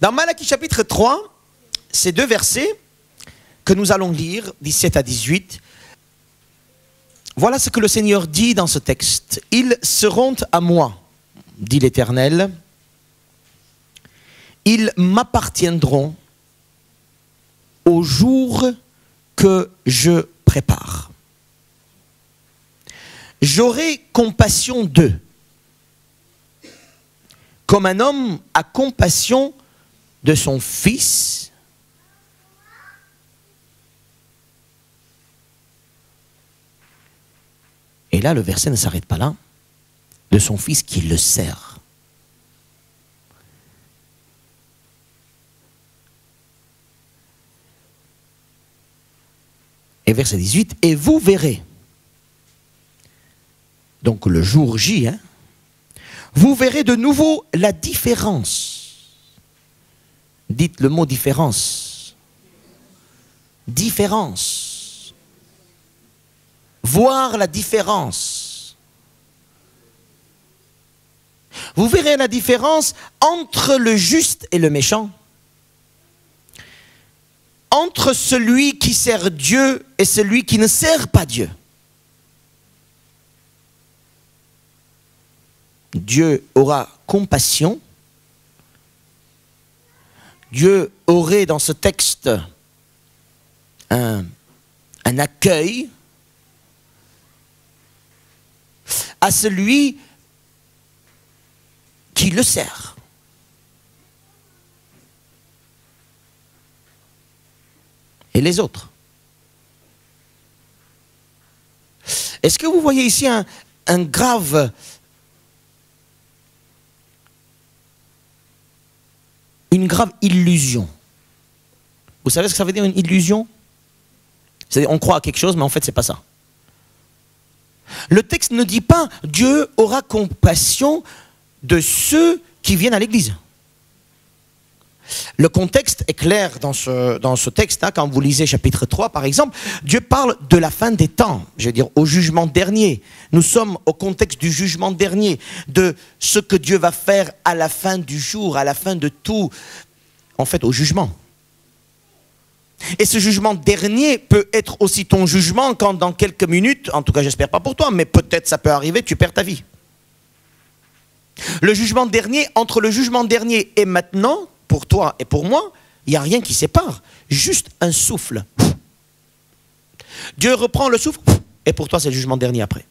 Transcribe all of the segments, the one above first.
Dans Malachie chapitre 3, ces deux versets que nous allons lire, 17 à 18, voilà ce que le Seigneur dit dans ce texte. « Ils seront à moi, dit l'Éternel, ils m'appartiendront au jour que je prépare. J'aurai compassion d'eux, comme un homme a compassion de son fils. » Et là, le verset ne s'arrête pas là. De son fils qui le sert. Et verset 18, et vous verrez, donc le jour J, hein, vous verrez de nouveau la différence. Dites le mot différence. Différence. Voir la différence. Vous verrez la différence entre le juste et le méchant. Entre celui qui sert Dieu et celui qui ne sert pas Dieu. Dieu aura compassion. Dieu aurait dans ce texte un accueil à celui qui le sert. Et les autres. Est-ce que vous voyez ici une grave illusion? Vous savez ce que ça veut dire une illusion? C'est-à-dire on croit à quelque chose mais en fait c'est pas ça. Le texte ne dit pas Dieu aura compassion de ceux qui viennent à l'église. Le contexte est clair dans ce texte, hein, quand vous lisez chapitre 3 par exemple, Dieu parle de la fin des temps, je veux dire au jugement dernier. Nous sommes au contexte du jugement dernier, de ce que Dieu va faire à la fin du jour, à la fin de tout, en fait au jugement. Et ce jugement dernier peut être aussi ton jugement quand dans quelques minutes, en tout cas j'espère pas pour toi, mais peut-être ça peut arriver, tu perds ta vie. Le jugement dernier, entre le jugement dernier et maintenant, pour toi et pour moi, il n'y a rien qui sépare, juste un souffle. Dieu reprend le souffle et pour toi c'est le jugement dernier après.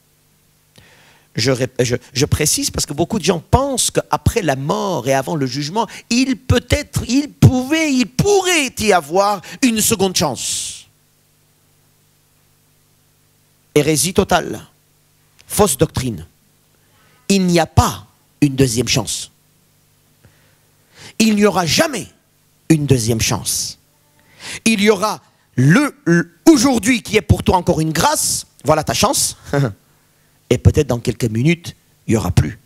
Je précise parce que beaucoup de gens pensent qu'après la mort et avant le jugement, il pourrait y avoir une seconde chance. Hérésie totale, fausse doctrine. Il n'y a pas une deuxième chance. Il n'y aura jamais une deuxième chance. Il y aura aujourd'hui qui est pour toi encore une grâce, voilà ta chance. Et peut-être dans quelques minutes, il n'y aura plus.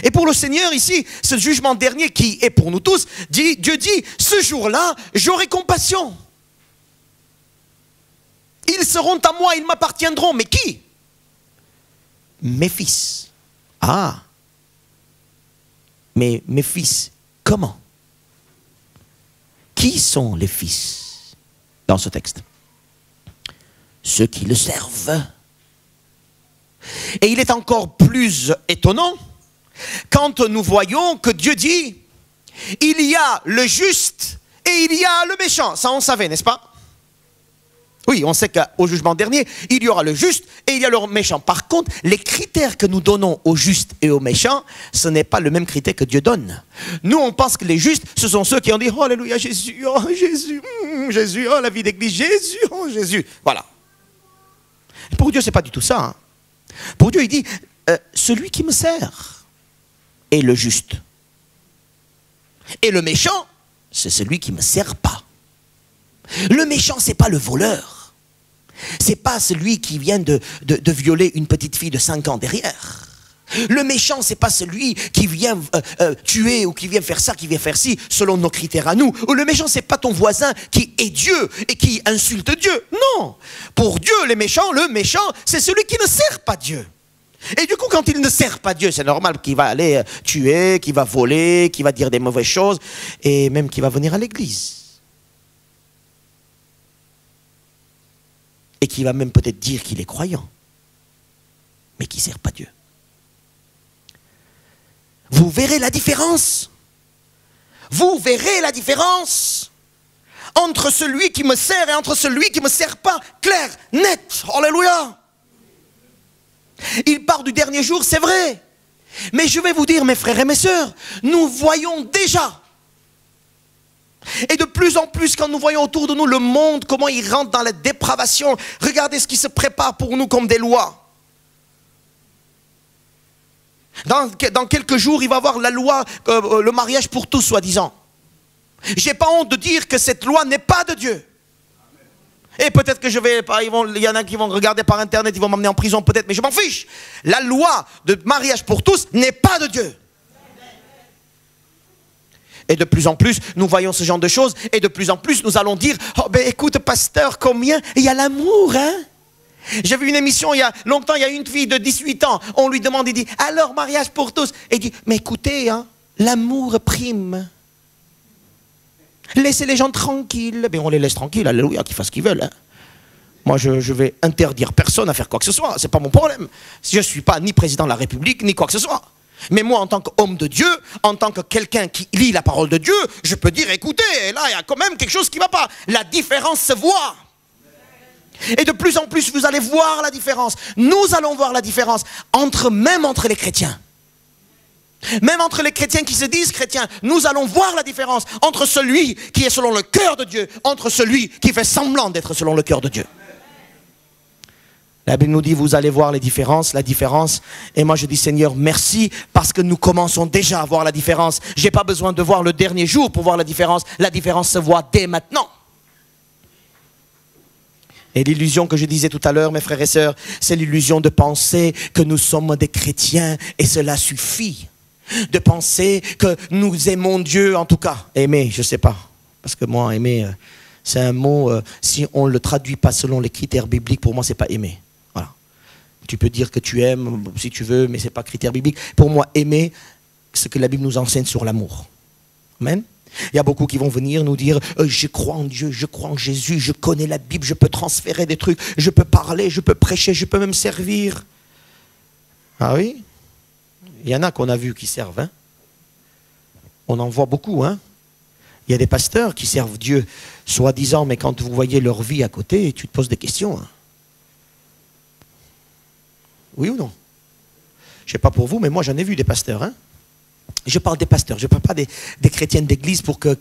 Et pour le Seigneur ici, ce jugement dernier qui est pour nous tous, Dieu dit, ce jour-là, j'aurai compassion. Ils seront à moi, ils m'appartiendront. Mais qui? Mes fils. Ah. Mais mes fils, comment? Qui sont les fils dans ce texte? Ceux qui le servent. Et il est encore plus étonnant quand nous voyons que Dieu dit il y a le juste et il y a le méchant. Ça on savait, n'est-ce pas? Oui, on sait qu'au jugement dernier, il y aura le juste et il y a le méchant. Par contre, les critères que nous donnons au juste et au méchant, ce n'est pas le même critère que Dieu donne. Nous, on pense que les justes, ce sont ceux qui ont dit « Oh, alléluia, Jésus, oh Jésus, Jésus, oh la vie d'église, Jésus, oh Jésus. » Voilà. Pour Dieu, ce n'est pas du tout ça. Hein. Pour Dieu, il dit celui qui me sert est le juste. Et le méchant, c'est celui qui ne me sert pas. Le méchant, ce n'est pas le voleur. Ce n'est pas celui qui vient de violer une petite fille de 5 ans derrière. Le méchant, ce n'est pas celui qui vient tuer ou qui vient faire ça, qui vient faire ci, selon nos critères à nous. Ou le méchant, ce n'est pas ton voisin qui est Dieu et qui insulte Dieu. Non. Pour Dieu, le méchant, c'est celui qui ne sert pas Dieu. Et du coup, quand il ne sert pas Dieu, c'est normal qu'il va aller tuer, qu'il va voler, qu'il va dire des mauvaises choses, et même qu'il va venir à l'église. Et qu'il va même peut-être dire qu'il est croyant, mais qui ne sert pas Dieu. Vous verrez la différence. Vous verrez la différence entre celui qui me sert et entre celui qui ne me sert pas. Clair, net, alléluia. Il part du dernier jour, c'est vrai. Mais je vais vous dire, mes frères et mes sœurs, nous voyons déjà. Et de plus en plus, quand nous voyons autour de nous le monde, comment il rentre dans la dépravation, regardez ce qui se prépare pour nous comme des lois. Dans quelques jours, il va y avoir la loi, le mariage pour tous, soi-disant. J'ai pas honte de dire que cette loi n'est pas de Dieu. Et peut-être que il y en a qui vont regarder par internet, ils vont m'emmener en prison peut-être, mais je m'en fiche. La loi de mariage pour tous n'est pas de Dieu. Et de plus en plus, nous voyons ce genre de choses, et de plus en plus, nous allons dire, oh ben écoute pasteur, combien il y a l'amour, hein. J'ai vu une émission il y a longtemps, il y a une fille de 18 ans, on lui demande, il dit, alors mariage pour tous. Et il dit, mais écoutez, hein, l'amour prime. Laissez les gens tranquilles. Mais on les laisse tranquilles, alléluia, qu'ils fassent ce qu'ils veulent. Hein. Moi, je vais interdire personne à faire quoi que ce soit. Ce n'est pas mon problème. Je ne suis pas ni président de la République, ni quoi que ce soit. Mais moi, en tant qu'homme de Dieu, en tant que quelqu'un qui lit la parole de Dieu, je peux dire, écoutez, là, il y a quand même quelque chose qui ne va pas. La différence se voit. Et de plus en plus, vous allez voir la différence. Nous allons voir la différence, même entre les chrétiens. Même entre les chrétiens qui se disent chrétiens, nous allons voir la différence entre celui qui est selon le cœur de Dieu, entre celui qui fait semblant d'être selon le cœur de Dieu. La Bible nous dit, vous allez voir la différence. Et moi je dis, Seigneur, merci, parce que nous commençons déjà à voir la différence. Je n'ai pas besoin de voir le dernier jour pour voir la différence. La différence se voit dès maintenant. Et l'illusion que je disais tout à l'heure, mes frères et sœurs, c'est l'illusion de penser que nous sommes des chrétiens et cela suffit. De penser que nous aimons Dieu, en tout cas. Aimer, je ne sais pas. Parce que moi, aimer, c'est un mot, si on ne le traduit pas selon les critères bibliques, pour moi, ce n'est pas aimer. Voilà. Tu peux dire que tu aimes, si tu veux, mais ce n'est pas critère biblique. Pour moi, aimer, c'est ce que la Bible nous enseigne sur l'amour. Amen. Il y a beaucoup qui vont venir nous dire, je crois en Dieu, je crois en Jésus, je connais la Bible, je peux transférer des trucs, je peux parler, je peux prêcher, je peux même servir. Ah oui? Il y en a qu'on a vu qui servent. Hein? On en voit beaucoup. Hein? Il y a des pasteurs qui servent Dieu, soi-disant, mais quand vous voyez leur vie à côté, tu te poses des questions. Hein? Oui ou non? Je ne sais pas pour vous, mais moi j'en ai vu des pasteurs. Hein? Je parle des pasteurs, je ne parle pas des chrétiens d'église pour que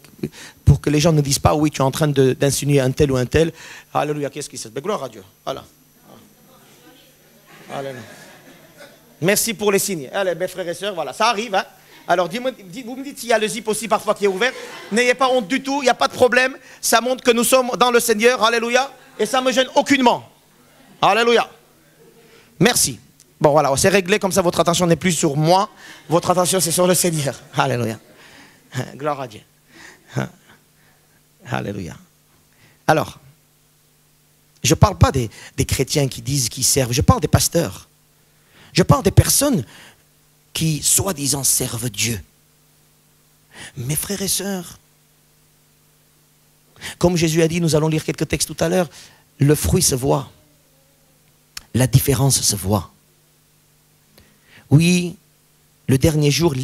les gens ne disent pas, oui, tu es en train d'insinuer un tel ou un tel. Alléluia, qu'est-ce qui se passe? Gloire à Dieu. Voilà. Alléluia. Merci pour les signes. Allez, mes frères et sœurs, voilà, ça arrive. Hein. Alors, vous me dites s'il y a le zip aussi parfois qui est ouvert. N'ayez pas honte du tout, il n'y a pas de problème. Ça montre que nous sommes dans le Seigneur. Alléluia. Et ça ne me gêne aucunement. Alléluia. Merci. Bon, voilà, c'est réglé, comme ça votre attention n'est plus sur moi. Votre attention, c'est sur le Seigneur. Alléluia. Gloire à Dieu. Alléluia. Alors, je ne parle pas des chrétiens qui disent qu'ils servent. Je parle des pasteurs. Je parle des personnes qui, soi-disant, servent Dieu. Mes frères et sœurs, comme Jésus a dit, nous allons lire quelques textes tout à l'heure, le fruit se voit. La différence se voit. Oui, les derniers jours,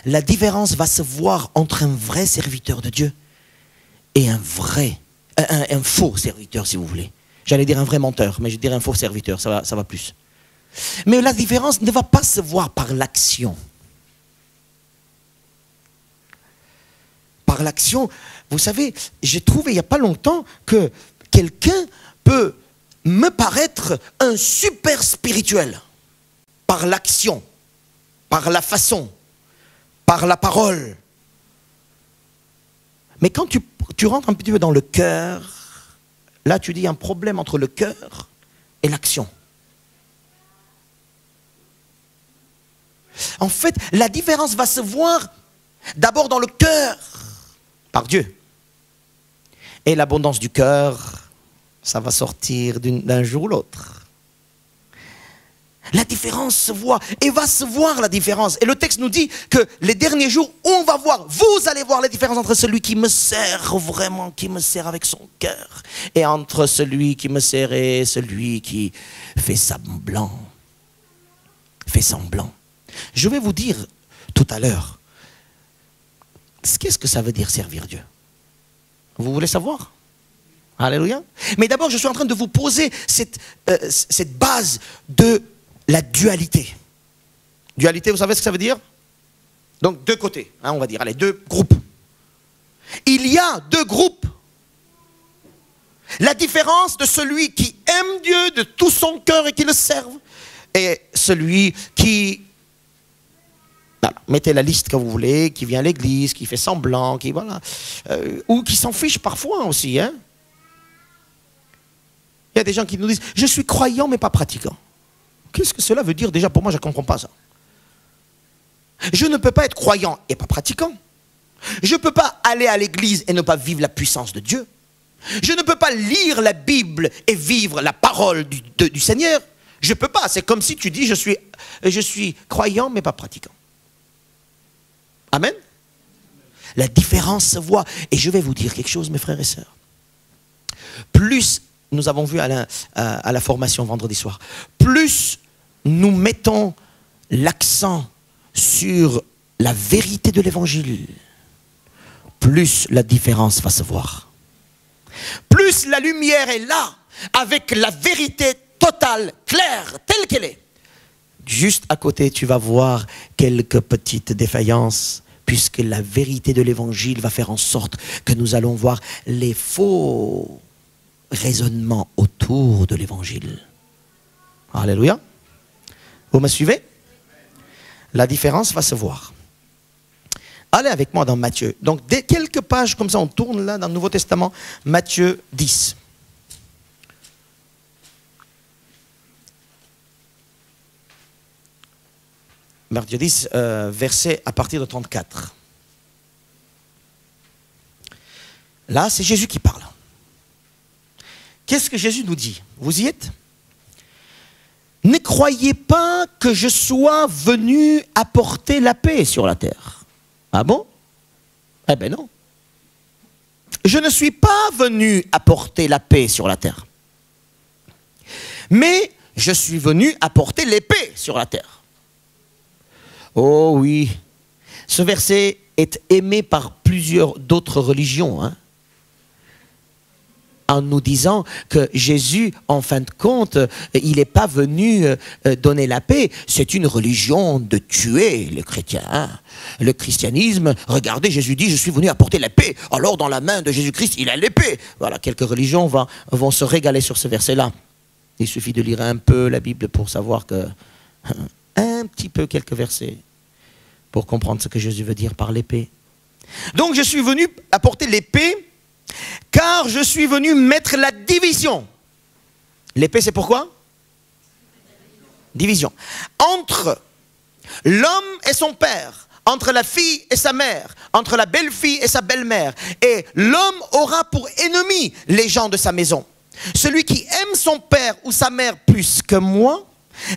la différence va se voir entre un vrai serviteur de Dieu et un faux serviteur, si vous voulez. J'allais dire un vrai menteur, mais je dirais un faux serviteur, ça va plus. Mais la différence ne va pas se voir par l'action. Par l'action, vous savez, j'ai trouvé il n'y a pas longtemps que quelqu'un peut me paraître un super spirituel. Par l'action, par la façon, par la parole. Mais quand tu rentres un petit peu dans le cœur, là tu dis un problème entre le cœur et l'action. En fait, la différence va se voir d'abord dans le cœur, par Dieu. Et l'abondance du cœur, ça va sortir d'un jour ou l'autre. La différence se voit et va se voir la différence. Et le texte nous dit que les derniers jours, on va voir, vous allez voir la différence entre celui qui me sert vraiment, qui me sert avec son cœur, et entre celui qui me sert et celui qui fait semblant. Fait semblant. Je vais vous dire tout à l'heure, qu'est-ce que ça veut dire servir Dieu? Vous voulez savoir? Alléluia. Mais d'abord, je suis en train de vous poser cette base de la dualité. Dualité, vous savez ce que ça veut dire? Donc deux côtés, hein, on va dire, allez, deux groupes. Il y a deux groupes. La différence de celui qui aime Dieu de tout son cœur et qui le serve, et celui qui, voilà, mettez la liste que vous voulez, qui vient à l'église, qui fait semblant, qui voilà, ou qui s'en fiche parfois aussi. Hein. Il y a des gens qui nous disent, je suis croyant mais pas pratiquant. Qu'est-ce que cela veut dire déjà? Pour moi, je ne comprends pas ça. Je ne peux pas être croyant et pas pratiquant. Je ne peux pas aller à l'église et ne pas vivre la puissance de Dieu. Je ne peux pas lire la Bible et vivre la parole du Seigneur. Je ne peux pas. C'est comme si tu dis, je suis croyant mais pas pratiquant. Amen. La différence se voit. Et je vais vous dire quelque chose, mes frères et sœurs. Plus, nous avons vu à la formation vendredi soir, plus nous mettons l'accent sur la vérité de l'évangile, plus la différence va se voir. Plus la lumière est là, avec la vérité totale, claire, telle qu'elle est. Juste à côté, tu vas voir quelques petites défaillances, puisque la vérité de l'évangile va faire en sorte que nous allons voir les faux raisonnements autour de l'évangile. Alléluia. Vous me suivez? La différence va se voir. Allez avec moi dans Matthieu. Donc, dès quelques pages comme ça, on tourne là dans le Nouveau Testament, Matthieu 10. Matthieu 10, verset à partir de 34. Là, c'est Jésus qui parle. Qu'est-ce que Jésus nous dit? Vous y êtes? Ne croyez pas que je sois venu apporter la paix sur la terre. Ah bon? Eh bien non. Je ne suis pas venu apporter la paix sur la terre. Mais je suis venu apporter l'épée sur la terre. Oh oui, ce verset est aimé par plusieurs d'autres religions, hein, en nous disant que Jésus, en fin de compte, il n'est pas venu donner la paix. C'est une religion de tuer les chrétiens. Hein. Le christianisme, regardez, Jésus dit, je suis venu apporter la paix. Alors dans la main de Jésus-Christ, il a l'épée. Voilà, quelques religions vont se régaler sur ce verset-là. Il suffit de lire un peu la Bible pour savoir que... un petit peu quelques versets pour comprendre ce que Jésus veut dire par l'épée. Donc je suis venu apporter l'épée car je suis venu mettre la division. L'épée, c'est pourquoi? Division. Entre l'homme et son père, entre la fille et sa mère, entre la belle-fille et sa belle-mère. Et l'homme aura pour ennemi les gens de sa maison. Celui qui aime son père ou sa mère plus que moi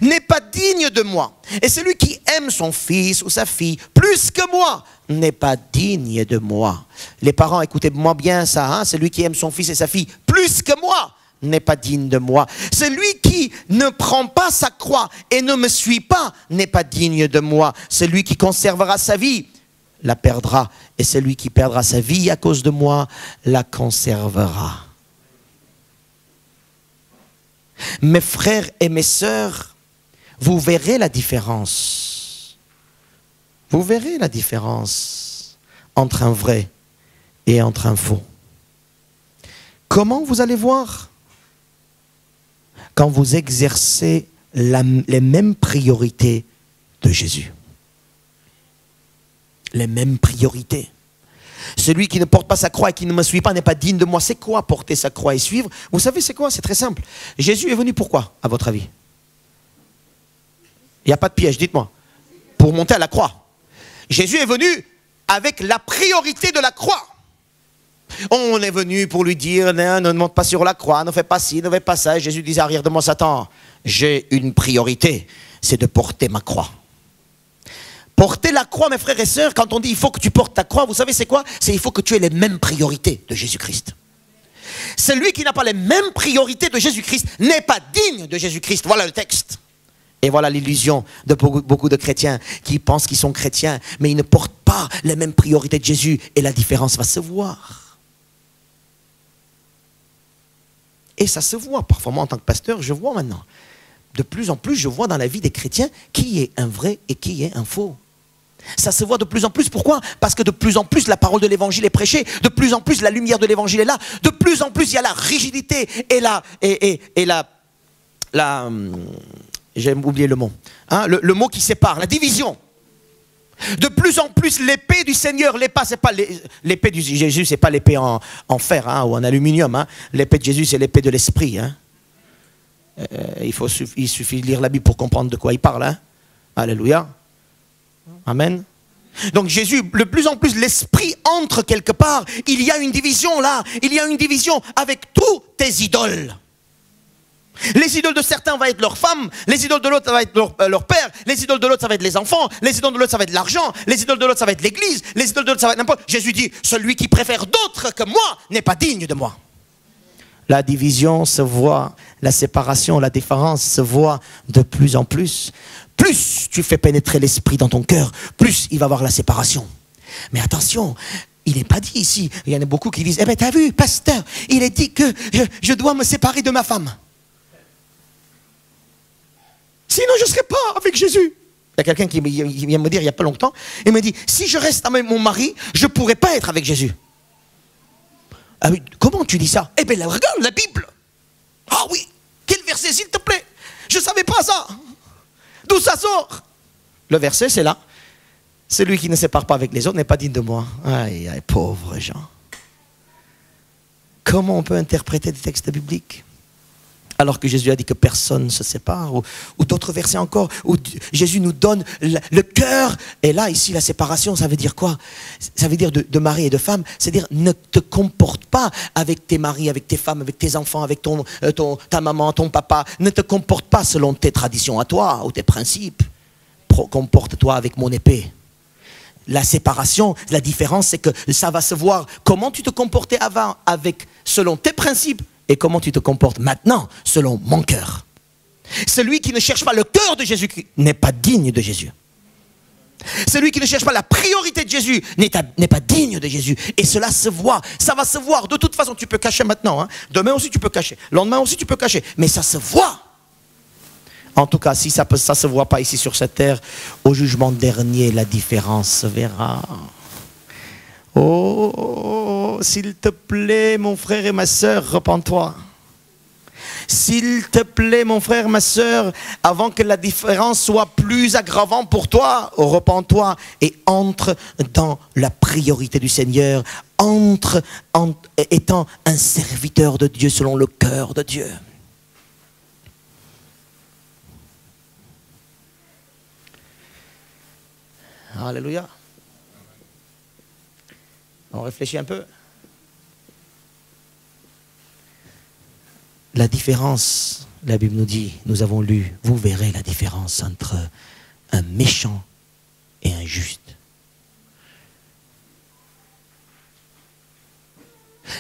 n'est pas digne de moi. Et celui qui aime son fils ou sa fille plus que moi n'est pas digne de moi. Les parents, écoutez-moi bien ça, hein? Celui qui aime son fils et sa fille plus que moi n'est pas digne de moi. Celui qui ne prend pas sa croix et ne me suit pas n'est pas digne de moi. Celui qui conservera sa vie la perdra. Et celui qui perdra sa vie à cause de moi la conservera. Mes frères et mes sœurs, vous verrez la différence. Vous verrez la différence entre un vrai et entre un faux. Comment vous allez voir? Quand vous exercez les mêmes priorités de Jésus. Les mêmes priorités. Celui qui ne porte pas sa croix et qui ne me suit pas n'est pas digne de moi. C'est quoi porter sa croix et suivre? Vous savez c'est quoi? C'est très simple. Jésus est venu pourquoi, à votre avis? Il n'y a pas de piège, dites-moi. Pour monter à la croix. Jésus est venu avec la priorité de la croix. On est venu pour lui dire, non, ne monte pas sur la croix, ne fais pas ci, ne fais pas ça. Et Jésus disait, arrière de moi, Satan, j'ai une priorité, c'est de porter ma croix. Porter la croix, mes frères et sœurs, quand on dit il faut que tu portes ta croix, vous savez c'est quoi? C'est il faut que tu aies les mêmes priorités de Jésus-Christ. Celui qui n'a pas les mêmes priorités de Jésus-Christ n'est pas digne de Jésus-Christ. Voilà le texte. Et voilà l'illusion de beaucoup de chrétiens qui pensent qu'ils sont chrétiens, mais ils ne portent pas les mêmes priorités de Jésus et la différence va se voir. Et ça se voit. Parfois, moi, en tant que pasteur, je vois maintenant. De plus en plus, je vois dans la vie des chrétiens qui est un vrai et qui est un faux. Ça se voit de plus en plus. Pourquoi? Parce que de plus en plus, la parole de l'évangile est prêchée. De plus en plus, la lumière de l'évangile est là. De plus en plus, il y a la rigidité et j'ai oublié le mot. Hein, le mot qui sépare, la division. De plus en plus, l'épée du Seigneur, c'est pas l'épée de Jésus, c'est pas l'épée en fer hein, ou en aluminium. Hein. L'épée de Jésus, c'est l'épée de l'esprit. Hein. Il suffit de lire la Bible pour comprendre de quoi il parle. Hein. Alléluia. Amen. Donc Jésus, de plus en plus, l'esprit entre quelque part. Il y a une division là. Il y a une division avec tous tes idoles. Les idoles de certains vont être leurs femmes, les idoles de l'autre ça va être leur père, les idoles de l'autre ça va être les enfants, les idoles de l'autre ça va être l'argent, les idoles de l'autre ça va être l'église, les idoles de l'autre ça va être n'importe. Jésus dit, celui qui préfère d'autres que moi n'est pas digne de moi. La division se voit, la séparation, la différence se voit de plus en plus. Plus tu fais pénétrer l'esprit dans ton cœur, plus il va y avoir la séparation. Mais attention, il n'est pas dit ici, il y en a beaucoup qui disent, eh bien t'as vu pasteur, il est dit que je dois me séparer de ma femme. Sinon, je ne serai pas avec Jésus. Il y a quelqu'un qui vient me dire il n'y a pas longtemps, il me dit, si je reste avec mon mari, je ne pourrai pas être avec Jésus. Ah oui, comment tu dis ça? Eh bien, regarde la Bible. Ah oui, quel verset s'il te plaît? Je ne savais pas ça. D'où ça sort? Le verset, c'est là. Celui qui ne sépare pas avec les autres n'est pas digne de moi. Aïe, aïe, pauvres gens. Comment on peut interpréter des textes bibliques? Alors que Jésus a dit que personne ne se sépare, ou d'autres versets encore, où Jésus nous donne le cœur. Et là, ici, la séparation, ça veut dire quoi? Ça veut dire de mari et de femme, c'est-à-dire ne te comporte pas avec tes maris, avec tes femmes, avec tes enfants, avec ta maman, ton papa. Ne te comporte pas selon tes traditions à toi, ou tes principes. Comporte-toi avec mon épée. La séparation, la différence, c'est que ça va se voir comment tu te comportais avant selon tes principes, et comment tu te comportes maintenant selon mon cœur. Celui qui ne cherche pas le cœur de Jésus n'est pas digne de Jésus. Celui qui ne cherche pas la priorité de Jésus n'est pas digne de Jésus. Et cela se voit, ça va se voir. De toute façon, tu peux cacher maintenant. Hein. Demain aussi, tu peux cacher. Le lendemain aussi, tu peux cacher. Mais ça se voit. En tout cas, si ça ne se voit pas ici sur cette terre, au jugement dernier, la différence se verra. Oh, s'il te plaît, mon frère et ma sœur, repens-toi. S'il te plaît, mon frère, ma sœur, avant que la différence soit plus aggravante pour toi, repens-toi et entre dans la priorité du Seigneur, étant un serviteur de Dieu selon le cœur de Dieu. Alléluia. On réfléchit un peu. La différence, la Bible nous dit, nous avons lu, vous verrez la différence entre un méchant et un juste.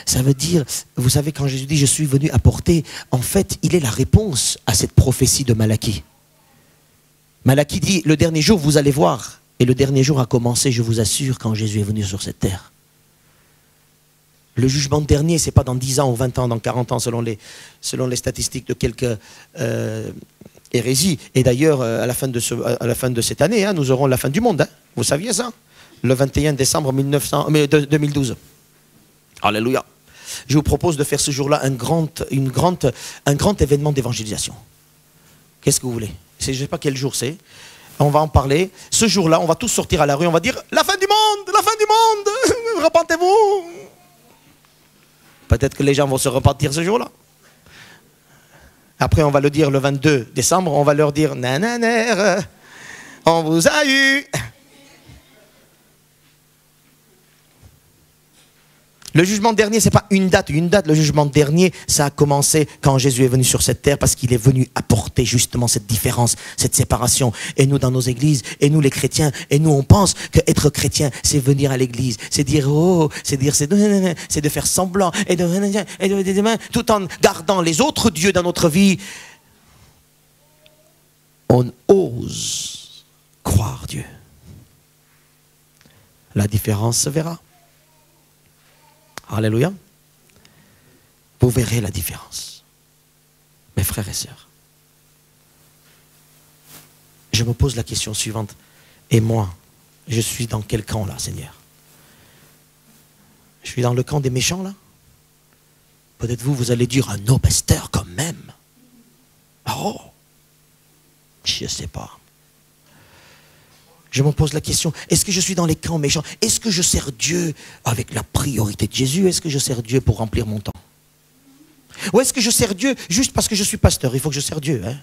Ça veut dire, vous savez, quand Jésus dit, je suis venu apporter, en fait, il est la réponse à cette prophétie de Malachie. Malachie dit, le dernier jour, vous allez voir, et le dernier jour a commencé, je vous assure, quand Jésus est venu sur cette terre. Le jugement dernier, ce n'est pas dans 10 ans ou 20 ans, dans 40 ans, selon les statistiques de quelques hérésies. Et d'ailleurs, à la fin de cette année, hein, nous aurons la fin du monde. Hein. Vous saviez ça? Le 21 décembre 2012. Alléluia. Je vous propose de faire ce jour-là un grand événement d'évangélisation. Qu'est-ce que vous voulez? Je ne sais pas quel jour c'est. On va en parler. Ce jour-là, on va tous sortir à la rue. On va dire, la fin du monde, la fin du monde, repentez-vous. Peut-être que les gens vont se repentir ce jour-là. Après, on va le dire le 22 décembre, on va leur dire, nanana, on vous a eu. Le jugement dernier, ce n'est pas une date. Une date, le jugement dernier, ça a commencé quand Jésus est venu sur cette terre parce qu'il est venu apporter justement cette différence, cette séparation. Et nous, dans nos églises, et nous les chrétiens, et nous, on pense qu'être chrétien, c'est venir à l'église. C'est dire, oh, c'est de faire semblant, tout en gardant les autres dieux dans notre vie. On ose croire Dieu. La différence se verra. Alléluia. Vous verrez la différence. Mes frères et sœurs. Je me pose la question suivante. Et moi, je suis dans quel camp là, Seigneur? Je suis dans le camp des méchants là? Peut-être vous allez dire, ah non, pasteur, quand même. Oh, je ne sais pas. Je me pose la question, est-ce que je suis dans les camps méchants? Est-ce que je sers Dieu avec la priorité de Jésus? Est-ce que je sers Dieu pour remplir mon temps? Ou est-ce que je sers Dieu juste parce que je suis pasteur? Il faut que je sers Dieu. Hein?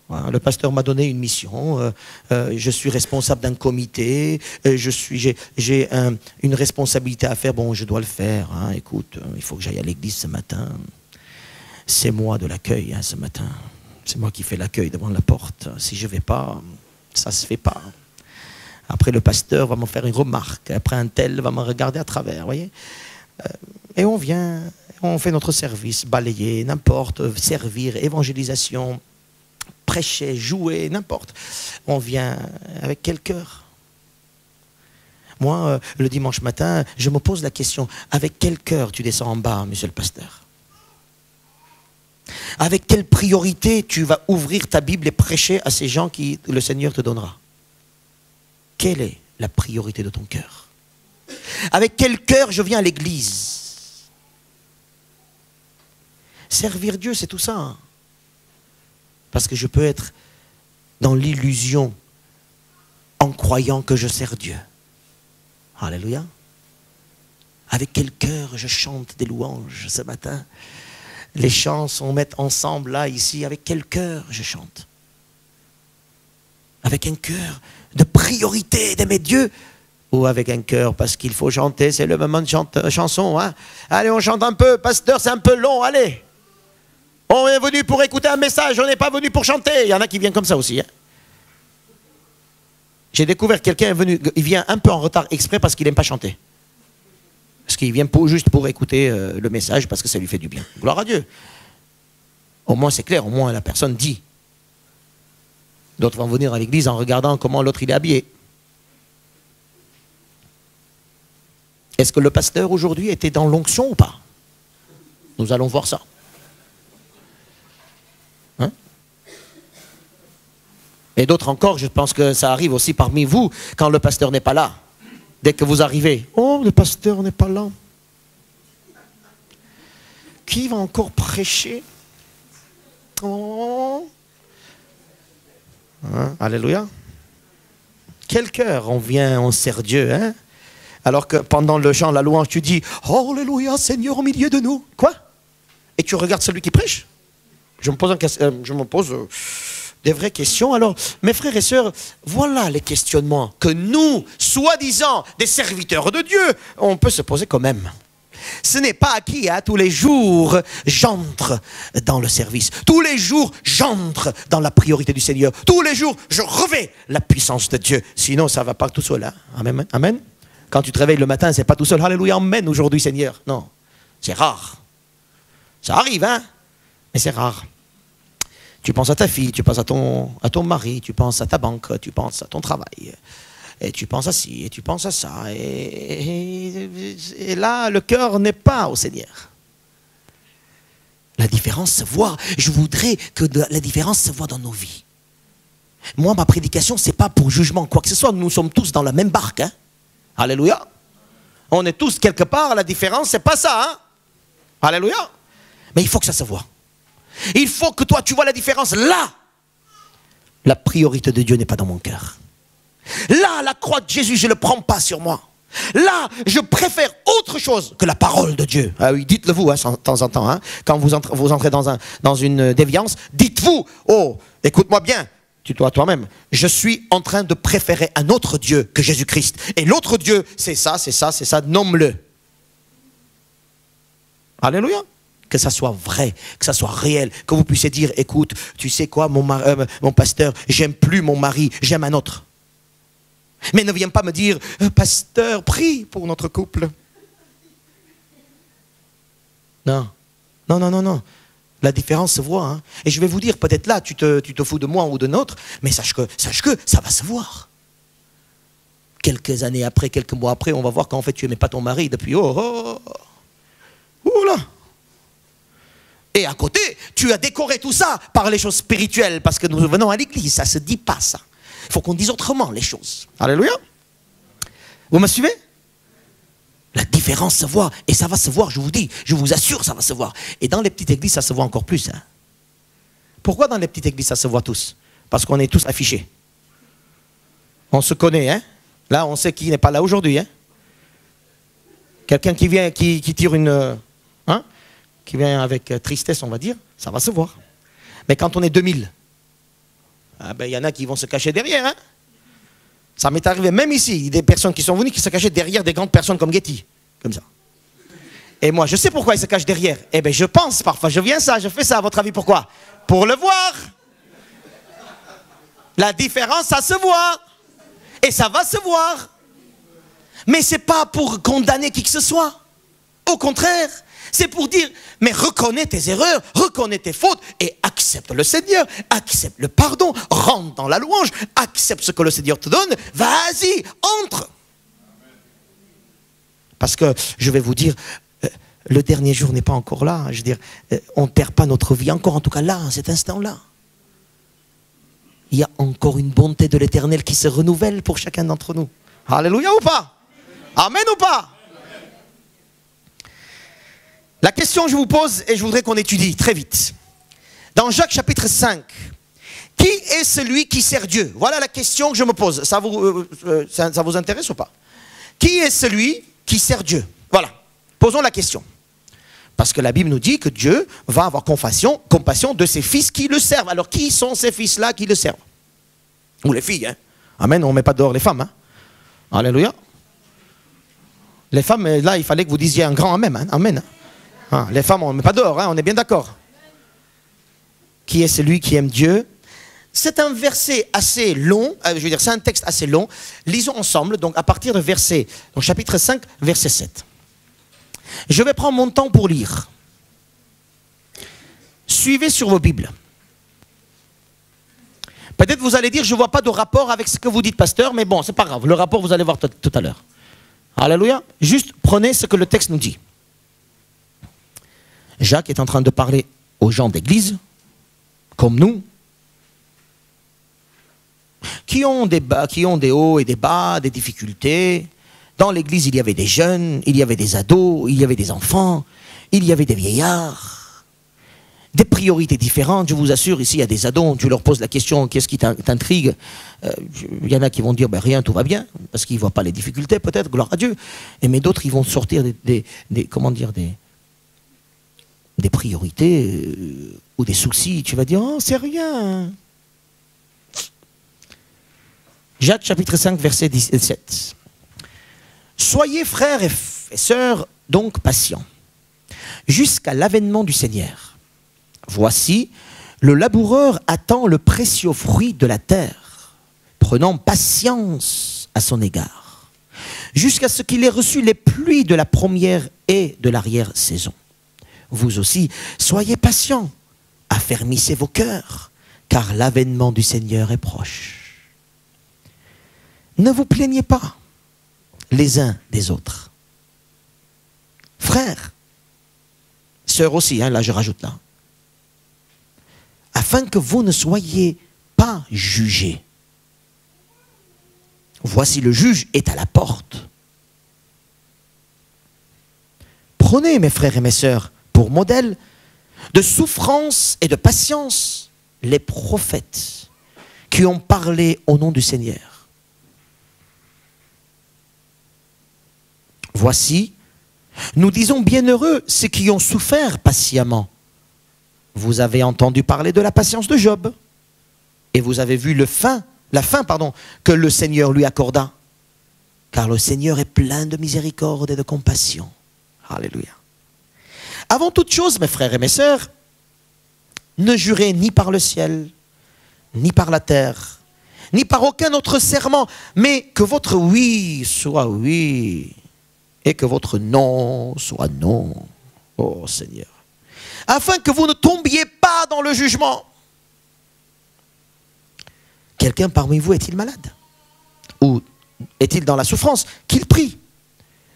Voilà, le pasteur m'a donné une mission, je suis responsable d'un comité, j'ai une responsabilité à faire, bon je dois le faire. Hein? Écoute, il faut que j'aille à l'église ce matin. C'est moi de l'accueil hein, ce matin. C'est moi qui fais l'accueil devant la porte. Si je ne vais pas... ça ne se fait pas. Après, le pasteur va me faire une remarque. Après, un tel va me regarder à travers. Voyez. Et on vient, on fait notre service, balayer, n'importe, servir, évangélisation, prêcher, jouer, n'importe. On vient avec quel cœur? Moi, le dimanche matin, je me pose la question, avec quel cœur tu descends en bas, monsieur le pasteur? Avec quelle priorité tu vas ouvrir ta Bible et prêcher à ces gens qui le Seigneur te donnera? Quelle est la priorité de ton cœur? Avec quel cœur je viens à l'église? Servir Dieu, c'est tout ça. Hein? Parce que je peux être dans l'illusion en croyant que je sers Dieu. Alléluia. Avec quel cœur je chante des louanges ce matin? Les chants sont mettre ensemble là, ici. Avec quel cœur je chante? Avec un cœur de priorité d'aimer Dieu? Ou avec un cœur parce qu'il faut chanter, c'est le moment de chanson. Hein? Allez, on chante un peu. Pasteur, c'est un peu long, allez. On est venu pour écouter un message, on n'est pas venu pour chanter. Il y en a qui viennent comme ça aussi. Hein? J'ai découvert quelqu'un est venu, il vient un peu en retard exprès parce qu'il n'aime pas chanter. Parce qu'il vient juste pour écouter le message parce que ça lui fait du bien. Gloire à Dieu. Au moins c'est clair, au moins la personne dit. D'autres vont venir à l'église en regardant comment l'autre il est habillé. Est-ce que le pasteur aujourd'hui était dans l'onction ou pas? Nous allons voir ça. Hein? Et d'autres encore, je pense que ça arrive aussi parmi vous quand le pasteur n'est pas là. Dès que vous arrivez, oh, le pasteur n'est pas là. Qui va encore prêcher? Oh. Hein? Alléluia. Quel cœur on vient, on sert Dieu. Hein? Alors que pendant le chant, la louange, tu dis, oh, alléluia, Seigneur au milieu de nous. Quoi? Et tu regardes celui qui prêche? Je me pose des vraies questions. Alors, mes frères et sœurs, voilà les questionnements que nous, soi-disant des serviteurs de Dieu, on peut se poser quand même. Ce n'est pas acquis, hein? Tous les jours, j'entre dans le service. Tous les jours, j'entre dans la priorité du Seigneur. Tous les jours, je revais la puissance de Dieu. Sinon, ça ne va pas tout seul. Hein? Amen. Amen. Quand tu te réveilles le matin, ce n'est pas tout seul. Alléluia, amen aujourd'hui, Seigneur. Non, c'est rare. Ça arrive, hein? Mais c'est rare. Tu penses à ta fille, tu penses à ton mari, tu penses à ta banque, tu penses à ton travail. Et tu penses à ci, et tu penses à ça. Et là, le cœur n'est pas au Seigneur. La différence se voit. Je voudrais que la différence se voit dans nos vies. Moi, ma prédication, ce n'est pas pour jugement, quoi que ce soit. Nous sommes tous dans la même barque. Hein? Alléluia. On est tous quelque part. La différence, ce n'est pas ça. Hein? Alléluia. Mais il faut que ça se voit. Il faut que toi, tu vois la différence. Là, la priorité de Dieu n'est pas dans mon cœur. Là, la croix de Jésus, je ne le prends pas sur moi. Là, je préfère autre chose que la parole de Dieu. Ah oui, dites-le vous, hein, de temps en temps. Hein, quand vous entrez dans une déviance, dites-vous, oh, écoute-moi bien, tutoie toi-même. Je suis en train de préférer un autre Dieu que Jésus-Christ. Et l'autre Dieu, c'est ça, c'est ça, c'est ça, nomme-le. Alléluia. Que ça soit vrai, que ça soit réel, que vous puissiez dire, écoute, tu sais quoi, mon pasteur, j'aime plus mon mari, j'aime un autre. Mais ne viens pas me dire, pasteur, prie pour notre couple. Non, non, non, non, non. La différence se voit. Hein. Et je vais vous dire, peut-être là, tu te fous de moi ou de notre, mais sache que ça va se voir. Quelques années après, quelques mois après, on va voir qu'en fait, tu n'aimais pas ton mari depuis, oh là. Et à côté, tu as décoré tout ça par les choses spirituelles, parce que nous venons à l'église, ça ne se dit pas ça. Il faut qu'on dise autrement les choses. Alléluia. Vous me suivez? La différence se voit, et ça va se voir, je vous dis, je vous assure, ça va se voir. Et dans les petites églises, ça se voit encore plus. Hein. Pourquoi dans les petites églises, ça se voit tous? Parce qu'on est tous affichés. On se connaît, hein? Là, on sait qui n'est pas là aujourd'hui. Hein? Quelqu'un qui vient, qui tire une... Hein? Qui vient avec tristesse, on va dire, ça va se voir. Mais quand on est 2000, ah ben, y en a qui vont se cacher derrière. Hein? Ça m'est arrivé, même ici, des personnes qui sont venues qui se cachaient derrière des grandes personnes comme Getty. Comme ça. Et moi, je sais pourquoi ils se cachent derrière. Eh bien, je pense parfois, je fais ça, à votre avis, pourquoi? Pour le voir. La différence, ça se voit. Et ça va se voir. Mais ce n'est pas pour condamner qui que ce soit. Au contraire. C'est pour dire, mais reconnais tes erreurs, reconnais tes fautes et accepte le Seigneur, accepte le pardon, rentre dans la louange, accepte ce que le Seigneur te donne, vas-y, entre. Parce que je vais vous dire, le dernier jour n'est pas encore là. Je veux dire, on ne perd pas notre vie encore, en tout cas là, à cet instant-là. Il y a encore une bonté de l'Éternel qui se renouvelle pour chacun d'entre nous. Alléluia ou pas? Amen ou pas? La question que je vous pose, et je voudrais qu'on étudie très vite. Dans Jacques chapitre 5, qui est celui qui sert Dieu? Voilà la question que je me pose. Ça vous intéresse ou pas? Qui est celui qui sert Dieu? Voilà. Posons la question. Parce que la Bible nous dit que Dieu va avoir compassion de ses fils qui le servent. Alors qui sont ces fils-là qui le servent? Ou les filles, hein? Amen, on ne met pas dehors les femmes. Hein? Alléluia. Les femmes, là, il fallait que vous disiez un grand amen. Hein? Amen. Ah, les femmes, on ne met pas dehors, hein, on est bien d'accord. Qui est celui qui aime Dieu? C'est un verset assez long, je veux dire, c'est un texte assez long. Lisons ensemble, donc à partir de verset, donc chapitre 5, verset 7. Je vais prendre mon temps pour lire. Suivez sur vos Bibles. Peut-être vous allez dire, je ne vois pas de rapport avec ce que vous dites, pasteur, mais bon, c'est pas grave. Le rapport, vous allez voir tout à l'heure. Alléluia. Juste prenez ce que le texte nous dit. Jacques est en train de parler aux gens d'église, comme nous, qui ont des hauts et des bas, des difficultés. Dans l'église, il y avait des jeunes, il y avait des ados, il y avait des enfants, il y avait des vieillards, des priorités différentes. Je vous assure, ici, il y a des ados, tu leur poses la question, qu'est-ce qui t'intrigue? Il y en a qui vont dire, ben, rien, tout va bien, parce qu'ils ne voient pas les difficultés, peut-être, gloire à Dieu. Mais d'autres, ils vont sortir des priorités ou des soucis, tu vas dire, oh, c'est rien. Jacques chapitre 5, verset 17. Soyez frères et sœurs donc patients, jusqu'à l'avènement du Seigneur. Voici, le laboureur attend le précieux fruit de la terre, prenant patience à son égard, jusqu'à ce qu'il ait reçu les pluies de la première et de l'arrière-saison. Vous aussi, soyez patients, affermissez vos cœurs, car l'avènement du Seigneur est proche. Ne vous plaignez pas les uns des autres. Frères, sœurs aussi, hein, là je rajoute là, afin que vous ne soyez pas jugés. Voici le juge est à la porte. Prenez, mes frères et mes sœurs, pour modèle de souffrance et de patience les prophètes qui ont parlé au nom du Seigneur. Voici, nous disons bienheureux ceux qui ont souffert patiemment. Vous avez entendu parler de la patience de Job. Et vous avez vu la fin que le Seigneur lui accorda. Car le Seigneur est plein de miséricorde et de compassion. Alléluia. Avant toute chose, mes frères et mes sœurs, ne jurez ni par le ciel, ni par la terre, ni par aucun autre serment, mais que votre oui soit oui, et que votre non soit non, ô Seigneur. Afin que vous ne tombiez pas dans le jugement. Quelqu'un parmi vous est-il malade? Ou est-il dans la souffrance? Qu'il prie.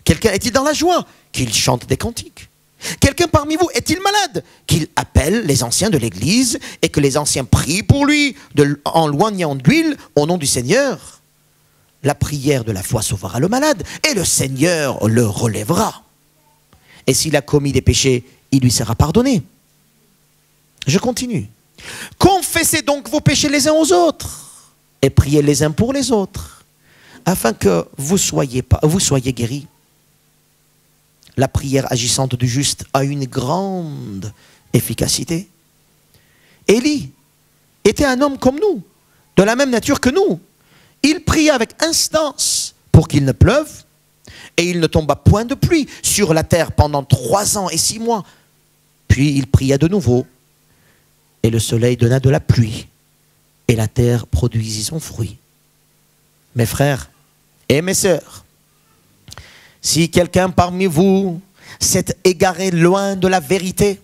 Quelqu'un est-il dans la joie? Qu'il chante des cantiques. Quelqu'un parmi vous est-il malade? Qu'il appelle les anciens de l'église et que les anciens prient pour lui en loignant d'huile au nom du Seigneur. La prière de la foi sauvera le malade et le Seigneur le relèvera. Et s'il a commis des péchés, il lui sera pardonné. Je continue. Confessez donc vos péchés les uns aux autres et priez les uns pour les autres afin que vous soyez guéris. La prière agissante du juste a une grande efficacité. Élie était un homme comme nous, de la même nature que nous. Il pria avec instance pour qu'il ne pleuve, et il ne tomba point de pluie sur la terre pendant 3 ans et 6 mois. Puis il pria de nouveau, et le soleil donna de la pluie, et la terre produisit son fruit. Mes frères et mes sœurs, si quelqu'un parmi vous s'est égaré loin de la vérité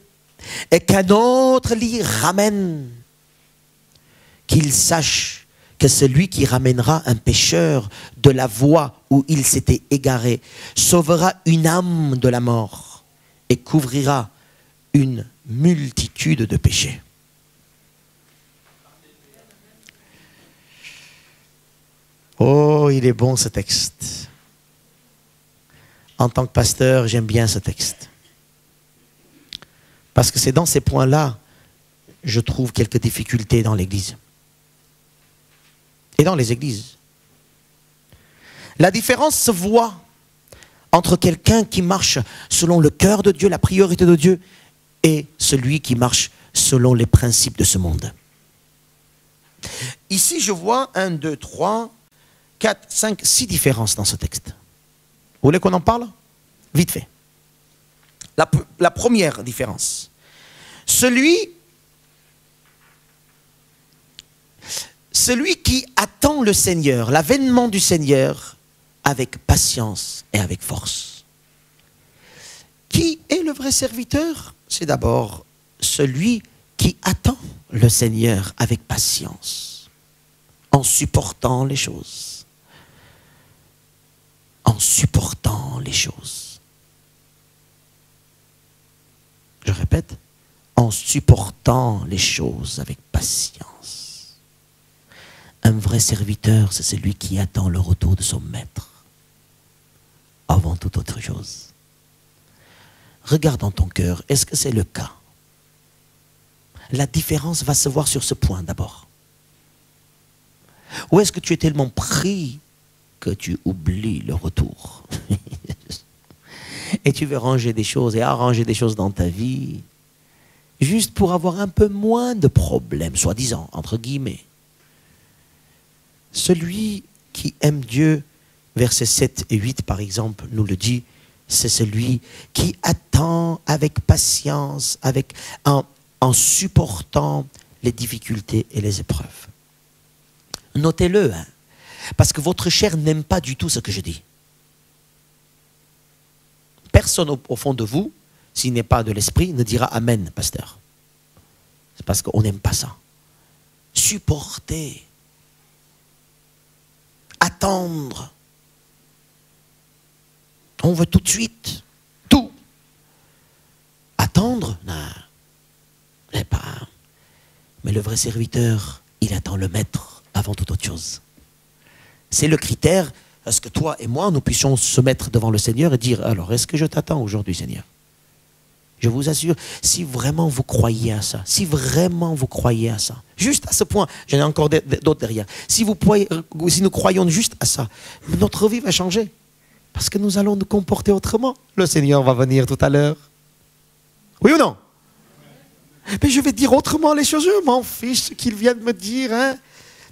et qu'un autre l'y ramène, qu'il sache que celui qui ramènera un pécheur de la voie où il s'était égaré sauvera une âme de la mort et couvrira une multitude de péchés. Oh, il est bon ce texte. En tant que pasteur, j'aime bien ce texte. Parce que c'est dans ces points-là, je trouve quelques difficultés dans l'Église. Et dans les églises. La différence se voit entre quelqu'un qui marche selon le cœur de Dieu, la priorité de Dieu, et celui qui marche selon les principes de ce monde. Ici, je vois 1, 2, 3, 4, 5, 6 différences dans ce texte. Vous voulez qu'on en parle? Vite fait. La première différence. Celui qui attend le Seigneur, l'avènement du Seigneur, avec patience et avec force. Qui est le vrai serviteur? C'est d'abord celui qui attend le Seigneur avec patience, en supportant les choses. En supportant les choses. Je répète, en supportant les choses avec patience. Un vrai serviteur, c'est celui qui attend le retour de son maître avant toute autre chose. Regarde dans ton cœur, est-ce que c'est le cas? La différence va se voir sur ce point d'abord. Ou est-ce que tu es tellement pris que tu oublies le retour? Et tu veux ranger des choses et arranger des choses dans ta vie juste pour avoir un peu moins de problèmes, soi-disant, entre guillemets. Celui qui aime Dieu, versets 7 et 8 par exemple, nous le dit, c'est celui qui attend avec patience, en supportant les difficultés et les épreuves. Notez-le, hein, parce que votre chair n'aime pas du tout ce que je dis. Personne au fond de vous, s'il n'est pas de l'esprit, ne dira Amen, pasteur. C'est parce qu'on n'aime pas ça. Supporter. Attendre. On veut tout de suite. Tout. Attendre? Non. Mais le vrai serviteur, il attend le maître avant toute autre chose. C'est le critère à ce que toi et moi, nous puissions se mettre devant le Seigneur et dire, alors, est-ce que je t'attends aujourd'hui, Seigneur? Je vous assure, si vraiment vous croyez à ça, si vraiment vous croyez à ça, juste à ce point, j'en ai encore d'autres derrière, si nous croyons juste à ça, notre vie va changer. Parce que nous allons nous comporter autrement. Le Seigneur va venir tout à l'heure. Oui ou non? Mais je vais dire autrement les choses. Je m'en fiche ce qu'il vient de me dire. Hein.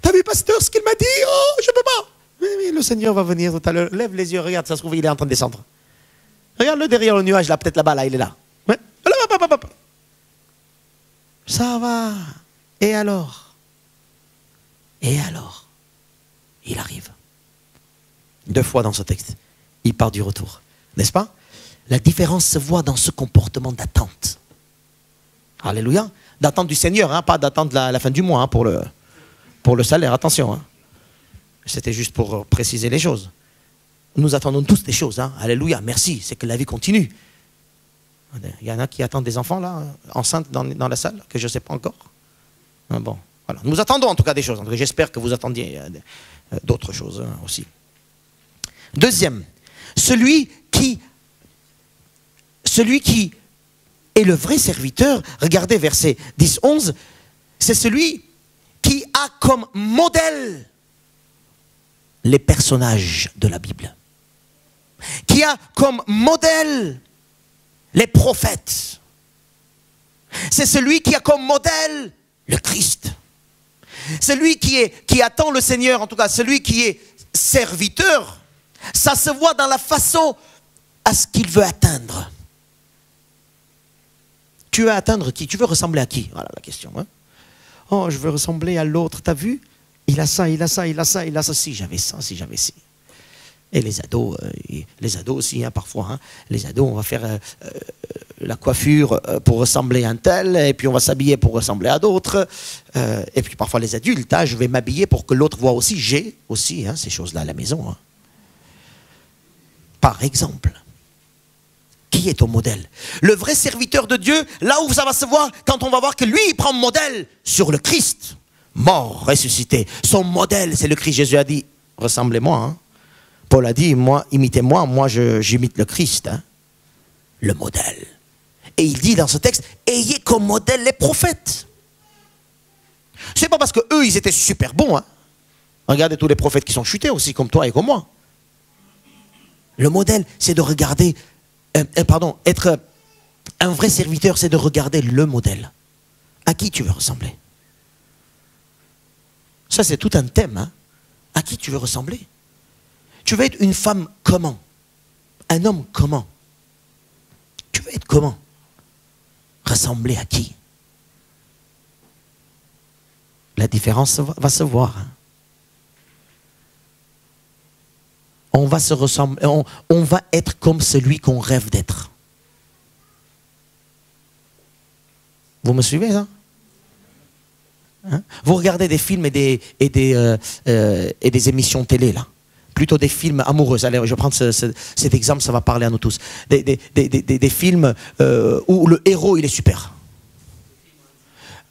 T'as vu, pasteur, ce qu'il m'a dit? Oh, je peux pas. Mais le Seigneur va venir tout à l'heure. Lève les yeux, regarde, ça se trouve, il est en train de descendre. Regarde-le derrière le nuage, là, peut-être là-bas, là, il est là. Ouais. Ça va. Et alors? Et alors? Il arrive. 2 fois dans ce texte. Il part du retour. N'est-ce pas? La différence se voit dans ce comportement d'attente. Alléluia. D'attente du Seigneur, hein, pas d'attente de la fin du mois hein, pour le salaire. Attention. Hein. C'était juste pour préciser les choses. Nous attendons tous des choses. Hein. Alléluia. Merci. C'est que la vie continue. Il y en a qui attendent des enfants là, enceintes dans la salle, que je ne sais pas encore. Ah, bon, voilà. Nous attendons en tout cas des choses. J'espère que vous attendiez d'autres choses hein, aussi. Deuxième, celui qui est le vrai serviteur, regardez verset 10-11, c'est celui qui a comme modèle les personnages de la Bible. Qui a comme modèle les prophètes. C'est celui qui a comme modèle le Christ. Celui qui attend le Seigneur, en tout cas celui qui est serviteur, ça se voit dans la façon à ce qu'il veut atteindre. Tu veux atteindre qui? Tu veux ressembler à qui? Voilà la question. Hein? Oh, je veux ressembler à l'autre. T'as vu? Il a ça, il a ça, il a ça, il a ça. Si j'avais ça, si j'avais ci. Et les ados aussi, hein, parfois. Hein, les ados, on va faire la coiffure pour ressembler à un tel, et puis on va s'habiller pour ressembler à d'autres. Et puis parfois les adultes, hein, je vais m'habiller pour que l'autre voit aussi. J'ai aussi hein, ces choses-là à la maison. Hein. Par exemple, qui est ton modèle? Le vrai serviteur de Dieu, là où ça va se voir, quand on va voir que lui, il prend modèle sur le Christ, mort, ressuscité. Son modèle, c'est le Christ. Jésus a dit, ressemblez-moi. Hein. Paul a dit, moi, imitez-moi, moi j'imite le Christ. Hein. Le modèle. Et il dit dans ce texte, ayez comme modèle les prophètes. C'est pas parce que eux, ils étaient super bons. Hein. Regardez tous les prophètes qui sont chutés aussi, comme toi et comme moi. Le modèle, c'est de regarder, être un vrai serviteur, c'est de regarder le modèle. À qui tu veux ressembler? Ça, c'est tout un thème. Hein. À qui tu veux ressembler? Tu veux être une femme comment? Un homme comment? Tu veux être comment? Ressembler à qui? La différence va se voir. Hein. On va se ressembler, on va être comme celui qu'on rêve d'être. Vous me suivez, ça? Hein? Vous regardez des films et des émissions télé, là. Plutôt des films amoureux. Allez, je vais prendre cet exemple, ça va parler à nous tous. Des films où le héros, il est super.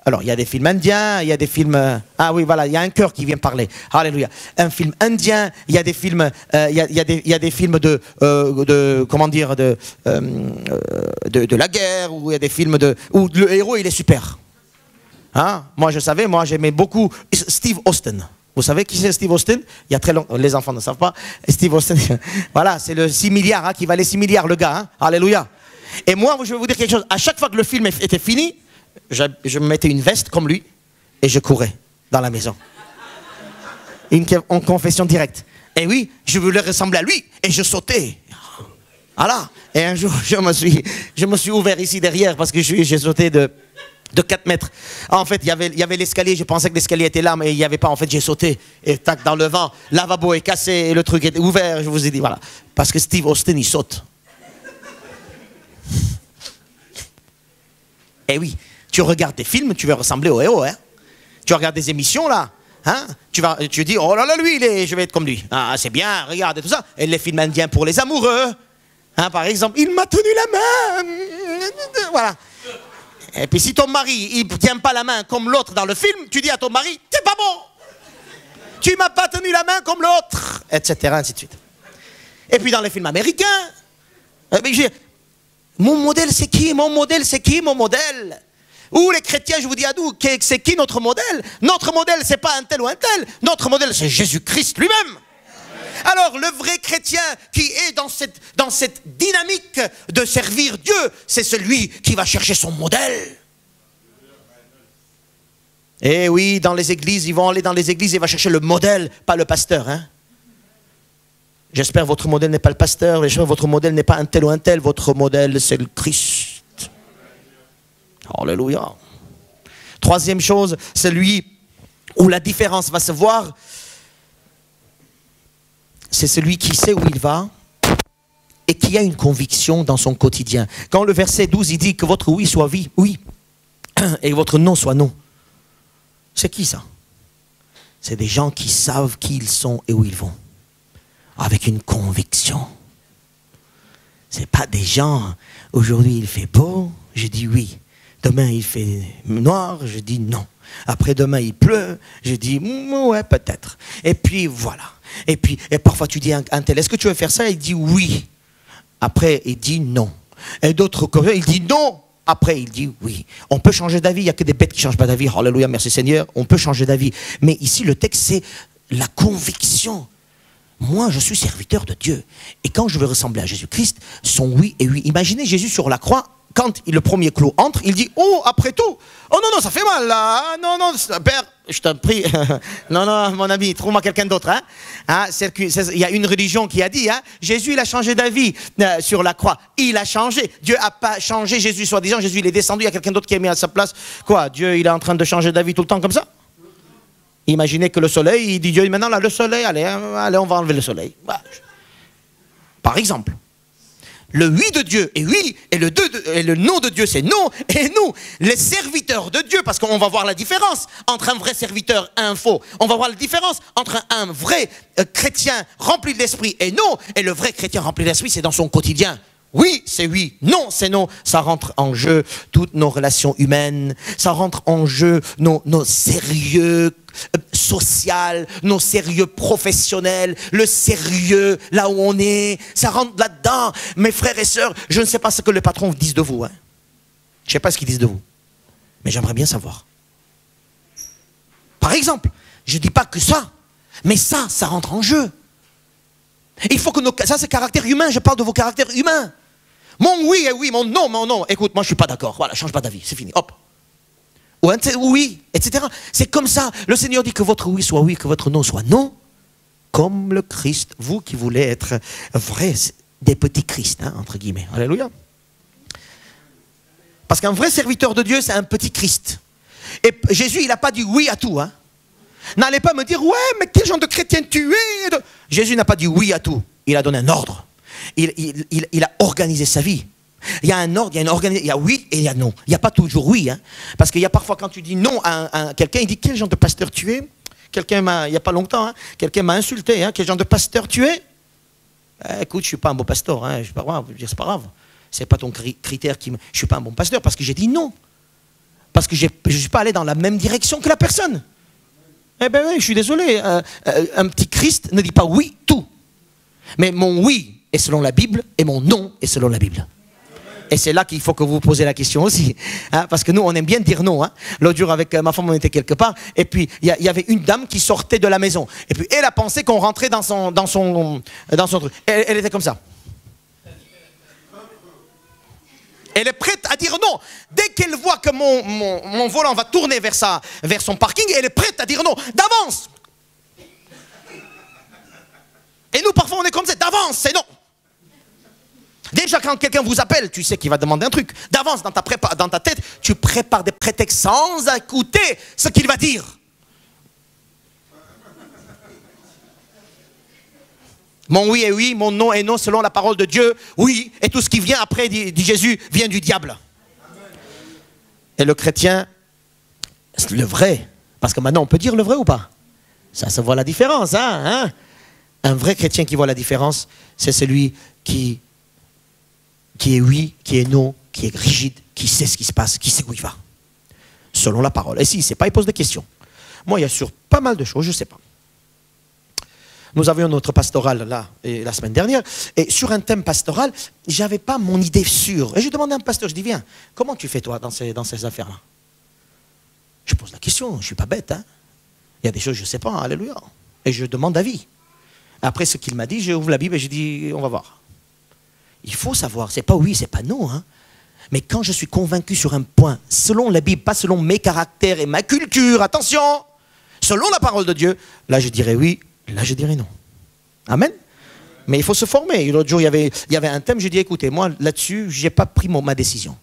Alors, il y a des films indiens, il y a des films... ah oui, voilà, il y a un cœur qui vient parler. Alléluia. Un film indien, il y a des films... il y a des films comment dire, de la guerre, ou il y a des films où le héros, il est super. Hein? Moi, je savais, moi, j'aimais beaucoup Steve Austin. Vous savez qui c'est Steve Austin? Il y a très longtemps, les enfants ne savent pas. Steve Austin, voilà, c'est le 6 milliards, hein, qui valait 6 milliards, le gars. Hein? Alléluia. Et moi, je vais vous dire quelque chose. À chaque fois que le film était fini, je me mettais une veste comme lui et je courais dans la maison. En confession directe. Et oui, je voulais ressembler à lui et je sautais. Voilà. Et un jour, je me suis ouvert ici derrière parce que j'ai sauté de 4 mètres. En fait, il y avait l'escalier, je pensais que l'escalier était là, mais il n'y avait pas. En fait, j'ai sauté et tac, dans le vent, le lavabo est cassé et le truc est ouvert, je vous ai dit, voilà. Parce que Steve Austin, il saute. Et oui. Tu regardes des films, tu veux ressembler au héros. Hein? Tu regardes des émissions, là. Hein? Tu dis, oh là là, lui, je vais être comme lui. Ah, c'est bien, regarde, et tout ça. Et les films indiens pour les amoureux. Hein, par exemple, il m'a tenu la main. Voilà. Et puis si ton mari, il ne tient pas la main comme l'autre dans le film, tu dis à ton mari, t'es pas bon. Tu m'as pas tenu la main comme l'autre. Etc., ainsi de suite. Et puis dans les films américains, mon modèle, c'est qui? Mon modèle, c'est qui? Mon modèle? Ou les chrétiens, je vous dis à nous, c'est qui notre modèle? Notre modèle, c'est pas un tel ou un tel. Notre modèle, c'est Jésus-Christ lui-même. Alors, le vrai chrétien qui est dans cette dynamique de servir Dieu, c'est celui qui va chercher son modèle. Eh oui, dans les églises, ils vont aller dans les églises et vont chercher le modèle, pas le pasteur. Hein? J'espère que votre modèle n'est pas le pasteur, j'espère que votre modèle n'est pas un tel ou un tel, votre modèle c'est le Christ. Alléluia. Troisième chose, celui où la différence va se voir, c'est celui qui sait où il va et qui a une conviction dans son quotidien. Quand le verset 12, il dit que votre oui soit oui, oui, et votre non soit non. C'est qui ça? C'est des gens qui savent qui ils sont et où ils vont. Avec une conviction. Ce n'est pas des gens, aujourd'hui il fait beau, je dis oui. Demain il fait noir, je dis non. Après demain il pleut, je dis ouais peut-être. Et puis voilà. Et parfois tu dis à un tel, est-ce que tu veux faire ça? Il dit oui. Après il dit non. Et d'autres comme il dit non. Après il dit oui. On peut changer d'avis, il n'y a que des bêtes qui ne changent pas d'avis. Alléluia, merci Seigneur. On peut changer d'avis. Mais ici le texte c'est la conviction. Moi, je suis serviteur de Dieu. Et quand je veux ressembler à Jésus-Christ, son oui est oui. Imaginez Jésus sur la croix, quand le premier clou entre, il dit, oh, après tout, oh non, non, ça fait mal là, non, non, Père, je t'en prie, non, non, mon ami, trouve-moi quelqu'un d'autre. Hein? Il y a une religion qui a dit, hein, Jésus, il a changé d'avis sur la croix. Il a changé. Dieu n'a pas changé Jésus, soi-disant, Jésus, il est descendu, il y a quelqu'un d'autre qui est mis à sa place. Quoi, Dieu, il est en train de changer d'avis tout le temps comme ça? Imaginez que le soleil, il dit Dieu, maintenant là, le soleil, allez, on va enlever le soleil. Par exemple, le oui de Dieu est oui, et le non de Dieu c'est non, et nous, les serviteurs de Dieu, parce qu'on va voir la différence entre un vrai serviteur et un faux. On va voir la différence entre un vrai chrétien rempli de l'esprit et non, et le vrai chrétien rempli de l'esprit, c'est dans son quotidien. Oui, c'est oui. Non, c'est non. Ça rentre en jeu toutes nos relations humaines. Ça rentre en jeu nos sérieux social, nos sérieux professionnels, le sérieux là où on est. Ça rentre là-dedans. Mes frères et sœurs, je ne sais pas ce que les patrons disent de vous. Hein. Je ne sais pas ce qu'ils disent de vous. Mais j'aimerais bien savoir. Par exemple, je ne dis pas que ça. Mais ça rentre en jeu. Il faut que ça c'est caractère humain, je parle de vos caractères humains. Mon oui est oui, mon non. Écoute, moi je suis pas d'accord. Voilà, change pas d'avis, c'est fini. Hop. Ou un oui, etc. C'est comme ça. Le Seigneur dit que votre oui soit oui, que votre non soit non. Comme le Christ, vous qui voulez être vrais, des petits Christ, hein, entre guillemets. Alléluia. Parce qu'un vrai serviteur de Dieu, c'est un petit Christ. Et Jésus, il n'a pas dit oui à tout. Hein. N'allez pas me dire, ouais, mais quel genre de chrétien tu es? Jésus n'a pas dit oui à tout. Il a donné un ordre. Il a organisé sa vie. Il y a un ordre, il y a une organisation. Il y a oui et il y a non. Il n'y a pas toujours oui. Hein. Parce qu'il y a parfois quand tu dis non à quelqu'un, il dit, quel genre de pasteur tu es? Quelqu'un m'a, il n'y a pas longtemps, hein, quelqu'un m'a insulté. Hein, quel genre de pasteur tu es? Écoute, je ne suis pas un bon pasteur. Hein, c'est pas grave. C'est pas grave. C'est pas ton critère qui me... Je ne suis pas un bon pasteur parce que j'ai dit non. Parce que je ne suis pas allé dans la même direction que la personne. Eh bien oui, je suis désolé. Un petit Christ ne dit pas oui tout. Mais mon oui est selon la Bible et mon non est selon la Bible. Et c'est là qu'il faut que vous vous posez la question aussi. Hein, parce que nous, on aime bien dire non. Hein. L'autre jour, avec ma femme, on était quelque part. Et puis, il y avait une dame qui sortait de la maison. Et puis, elle a pensé qu'on rentrait dans son truc. Elle était comme ça. Elle est prête à dire non. Dès qu'elle voit que mon volant va tourner vers son parking, elle est prête à dire non. D'avance. Et nous, parfois, on est comme ça. D'avance, c'est non. Déjà, quand quelqu'un vous appelle, tu sais qu'il va demander un truc. D'avance, dans ta tête, tu prépares des prétextes sans écouter ce qu'il va dire. Mon oui est oui, mon non est non, selon la parole de Dieu. Oui, et tout ce qui vient après, dit Jésus, vient du diable. Et le chrétien, le vrai, parce que maintenant on peut dire le vrai ou pas? Ça se voit la différence. Hein? Un vrai chrétien qui voit la différence, c'est celui qui est oui, qui est non, qui est rigide, qui sait ce qui se passe, qui sait où il va. Selon la parole. Et s'il ne sait pas, il pose des questions. Moi, il y a sur pas mal de choses, je ne sais pas. Nous avions notre pastoral là, la semaine dernière, et sur un thème pastoral, je n'avais pas mon idée sûre. Et je demandais à un pasteur, je dis, viens, comment tu fais toi dans ces affaires-là? Je pose la question, je ne suis pas bête. Hein? Il y a des choses, je ne sais pas, alléluia. Et je demande d'avis. Après ce qu'il m'a dit, j'ouvre la Bible et je dis, on va voir. Il faut savoir, c'est pas oui, c'est pas non. Hein. Mais quand je suis convaincu sur un point, selon la Bible, pas selon mes caractères et ma culture, attention, selon la parole de Dieu, là je dirais oui, là je dirais non. Amen. Mais il faut se former. L'autre jour, il y avait un thème, je dis, écoutez, moi là-dessus, je n'ai pas pris ma décision.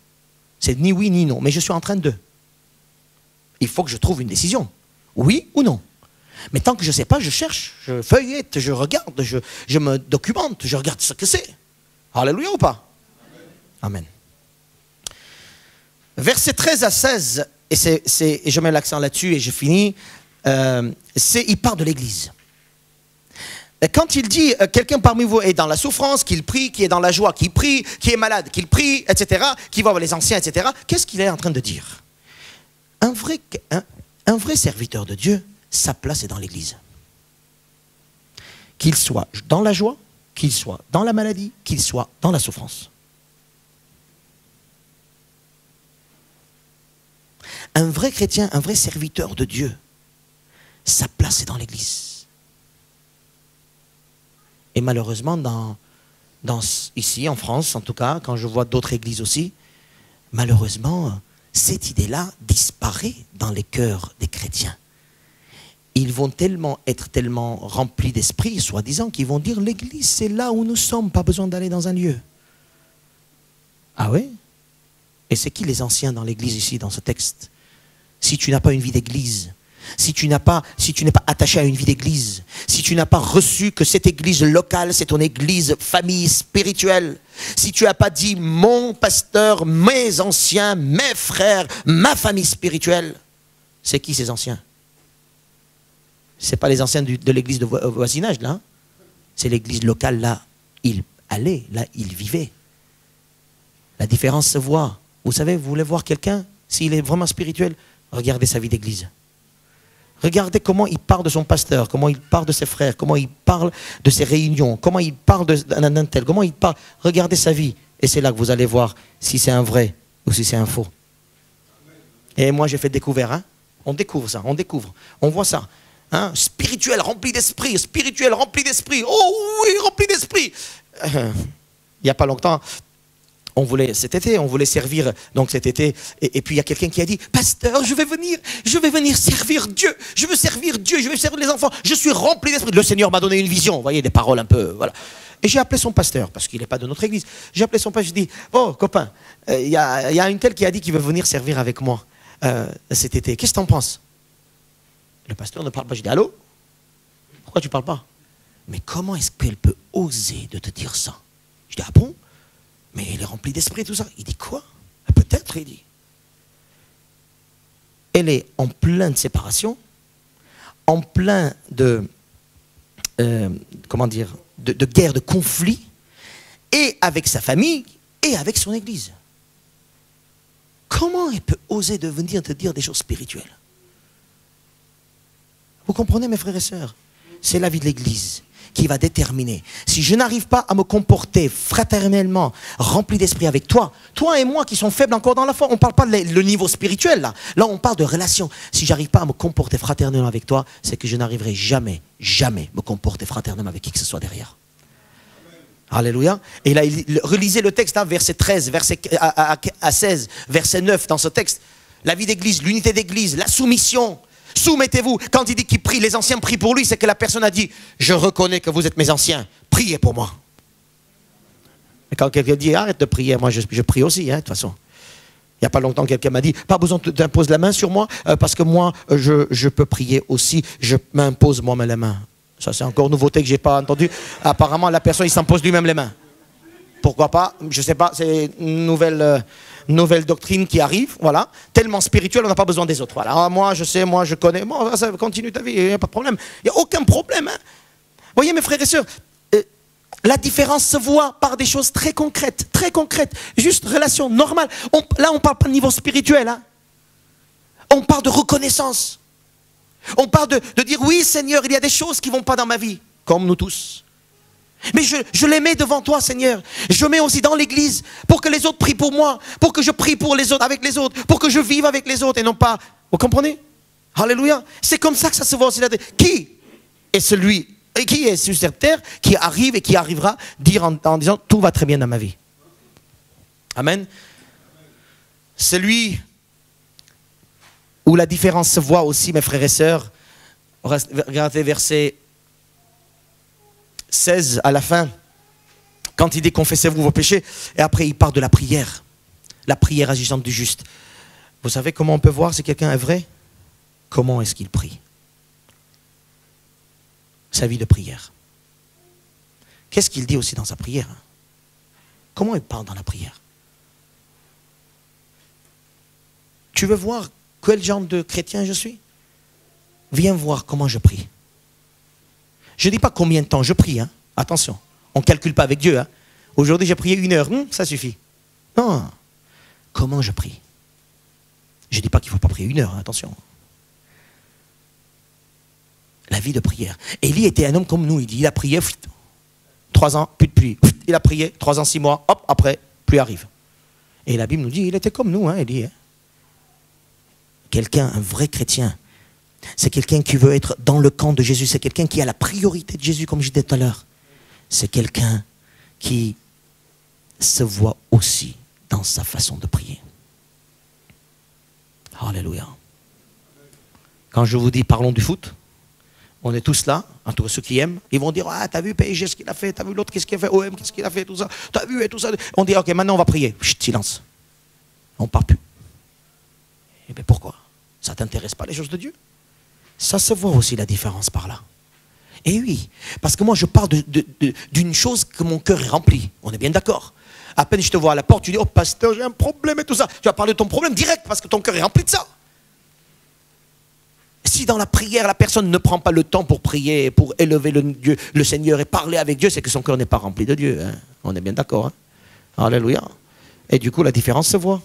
C'est ni oui ni non, mais je suis en train de. Il faut que je trouve une décision. Oui ou non. Mais tant que je ne sais pas, je cherche, je feuillette, je regarde, je me documente, je regarde ce que c'est. Alléluia ou pas? Amen. Versets 13 à 16, et je mets l'accent là-dessus et je finis, il parle de l'Église. Quand il dit quelqu'un parmi vous est dans la souffrance, qu'il prie, qui est dans la joie, qu'il prie, qui est malade, qu'il prie, etc., qui va voir les anciens, etc., qu'est-ce qu'il est en train de dire? Un vrai serviteur de Dieu, sa place est dans l'Église. Qu'il soit dans la joie, qu'il soit dans la maladie, qu'il soit dans la souffrance. Un vrai chrétien, un vrai serviteur de Dieu, sa place est dans l'Église. Et malheureusement, ici en France, en tout cas, quand je vois d'autres églises aussi, malheureusement, cette idée-là disparaît dans les cœurs des chrétiens. Ils vont être tellement remplis d'esprit, soi-disant, qu'ils vont dire l'église, c'est là où nous sommes, pas besoin d'aller dans un lieu. Ah oui? Et c'est qui les anciens dans l'église ici, dans ce texte? Si tu n'as pas une vie d'église, si tu n'es pas attaché à une vie d'église, si tu n'as pas reçu que cette église locale, c'est ton église famille spirituelle, si tu n'as pas dit mon pasteur, mes anciens, mes frères, ma famille spirituelle, c'est qui ces anciens? Ce n'est pas les anciens de l'église de voisinage là, c'est l'église locale là, il allait, là il vivait. La différence se voit. Vous savez, vous voulez voir quelqu'un, s'il est vraiment spirituel, regardez sa vie d'église. Regardez comment il parle de son pasteur, comment il parle de ses frères, comment il parle de ses réunions, comment il parle d'un tel, comment il parle. Regardez sa vie. Et c'est là que vous allez voir si c'est un vrai ou si c'est un faux. Et moi, j'ai fait découvert. Hein? On découvre ça, on voit ça. Hein? Spirituel, rempli d'esprit, spirituel, rempli d'esprit. Oh oui, rempli d'esprit. Il n'y a pas longtemps, cet été, on voulait servir, donc cet été, et puis il y a quelqu'un qui a dit, pasteur, je vais venir servir Dieu, je veux servir Dieu, je veux servir les enfants, je suis rempli d'esprit. Le Seigneur m'a donné une vision, vous voyez, des paroles un peu, voilà. Et j'ai appelé son pasteur, parce qu'il n'est pas de notre église. J'ai appelé son pasteur, je lui ai dit, oh copain, il y a une telle qui a dit qu'il veut venir servir avec moi cet été, qu'est-ce que tu en penses? Le pasteur ne parle pas, je dis, allô? Pourquoi tu ne parles pas? Mais comment est-ce qu'elle peut oser de te dire ça? Je dis, ah bon? Mais elle est remplie d'esprit, tout ça. Il dit quoi? Peut-être, il dit. Elle est en pleine séparation, en plein de guerre, de conflit, et avec sa famille, et avec son église. Comment elle peut oser de venir te dire des choses spirituelles? Vous comprenez, mes frères et sœurs? C'est la vie de l'église qui va déterminer. Si je n'arrive pas à me comporter fraternellement, rempli d'esprit avec toi et moi qui sont faibles encore dans la foi, on ne parle pas de le niveau spirituel là. Là, on parle de relation. Si je n'arrive pas à me comporter fraternellement avec toi, c'est que je n'arriverai jamais me comporter fraternellement avec qui que ce soit derrière. Alléluia. Et là, relisez le texte, hein, verset 13, verset à 16, verset 9 dans ce texte. La vie d'église, l'unité d'église, la soumission. Soumettez-vous. Quand il dit qu'il prie, les anciens prient pour lui, c'est que la personne a dit, je reconnais que vous êtes mes anciens, priez pour moi. Et quand quelqu'un dit, arrête de prier, moi je prie aussi, hein, de toute façon. Il n'y a pas longtemps, quelqu'un m'a dit, pas besoin d'imposer la main sur moi, parce que moi, je peux prier aussi, je m'impose moi-même les mains. Ça, c'est encore une nouveauté que je n'ai pas entendu. Apparemment, la personne, il s'impose lui-même les mains. Pourquoi pas? Je ne sais pas, c'est une nouvelle doctrine qui arrive, voilà. Tellement spirituelle, on n'a pas besoin des autres. Voilà. Ah, moi, je sais, moi, je connais. Moi, ça continue ta vie, il n'y a pas de problème. Il n'y a aucun problème. Hein. Vous voyez, mes frères et sœurs, la différence se voit par des choses très concrètes. Juste relation normale. Là, on ne parle pas de niveau spirituel. Hein. On parle de reconnaissance. On parle de dire, oui, Seigneur, il y a des choses qui ne vont pas dans ma vie, comme nous tous. Mais je les mets devant toi, Seigneur. Je mets aussi dans l'église pour que les autres prient pour moi, pour que je prie pour les autres, avec les autres, pour que je vive avec les autres et non pas... Vous comprenez? Alléluia. C'est comme ça que ça se voit aussi. Qui est celui, et qui est sur cette terre, qui arrive et qui arrivera dire en disant tout va très bien dans ma vie? Amen. Celui où la différence se voit aussi, mes frères et sœurs, regardez verset 16 à la fin, quand il dit confessez-vous vos péchés, et après il parle de la prière agissante du juste. Vous savez comment on peut voir si quelqu'un est vrai? Comment est-ce qu'il prie? Sa vie de prière. Qu'est-ce qu'il dit aussi dans sa prière? Comment il parle dans la prière? Tu veux voir quel genre de chrétien je suis? Viens voir comment je prie. Je ne dis pas combien de temps je prie, hein. Attention, on ne calcule pas avec Dieu. Hein. Aujourd'hui j'ai prié 1 heure, ça suffit. Non, comment je prie? Je ne dis pas qu'il ne faut pas prier 1 heure, hein, attention. La vie de prière. Élie était un homme comme nous, il dit, il a prié, 3 ans, plus de pluie. Il a prié, 3 ans, 6 mois, hop, après, pluie arrive. Et la Bible nous dit, il était comme nous, hein, Élie. Hein. Quelqu'un, un vrai chrétien, c'est quelqu'un qui veut être dans le camp de Jésus, c'est quelqu'un qui a la priorité de Jésus, comme je disais tout à l'heure. C'est quelqu'un qui se voit aussi dans sa façon de prier. Alléluia. Quand je vous dis parlons du foot, on est tous là, en tout cas ceux qui aiment, ils vont dire, ah, t'as vu PSG ce qu'il a fait, t'as vu l'autre qu'est-ce qu'il a fait, OM qu'est-ce qu'il a fait, tout ça, t'as vu et tout ça. On dit, ok, maintenant on va prier. Chut, silence. On ne parle plus. Et bien pourquoi? Ça ne t'intéresse pas les choses de Dieu? Ça se voit aussi la différence par là. Et oui, parce que moi je parle d'une chose que mon cœur est rempli. On est bien d'accord. À peine je te vois à la porte, tu dis, oh pasteur, j'ai un problème et tout ça. Tu vas parler de ton problème direct parce que ton cœur est rempli de ça. Si dans la prière, la personne ne prend pas le temps pour prier, pour élever le Seigneur et parler avec Dieu, c'est que son cœur n'est pas rempli de Dieu. Hein. On est bien d'accord. Hein. Alléluia. Et du coup, la différence se voit.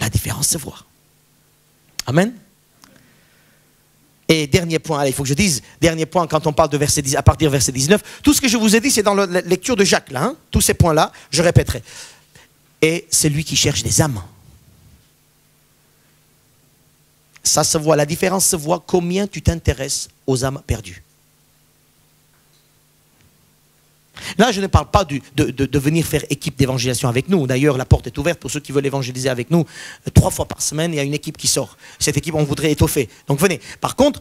La différence se voit. Amen. Et dernier point, allez, il faut que je dise, dernier point, quand on parle de verset 10, à partir du verset 19, tout ce que je vous ai dit, c'est dans la lecture de Jacques, là, hein, tous ces points-là, je répéterai. Et c'est lui qui cherche des âmes. Ça se voit, la différence se voit combien tu t'intéresses aux âmes perdues. Là, je ne parle pas de venir faire équipe d'évangélisation avec nous. D'ailleurs, la porte est ouverte pour ceux qui veulent évangéliser avec nous. 3 fois par semaine, il y a une équipe qui sort. Cette équipe, on voudrait étoffer. Donc venez. Par contre,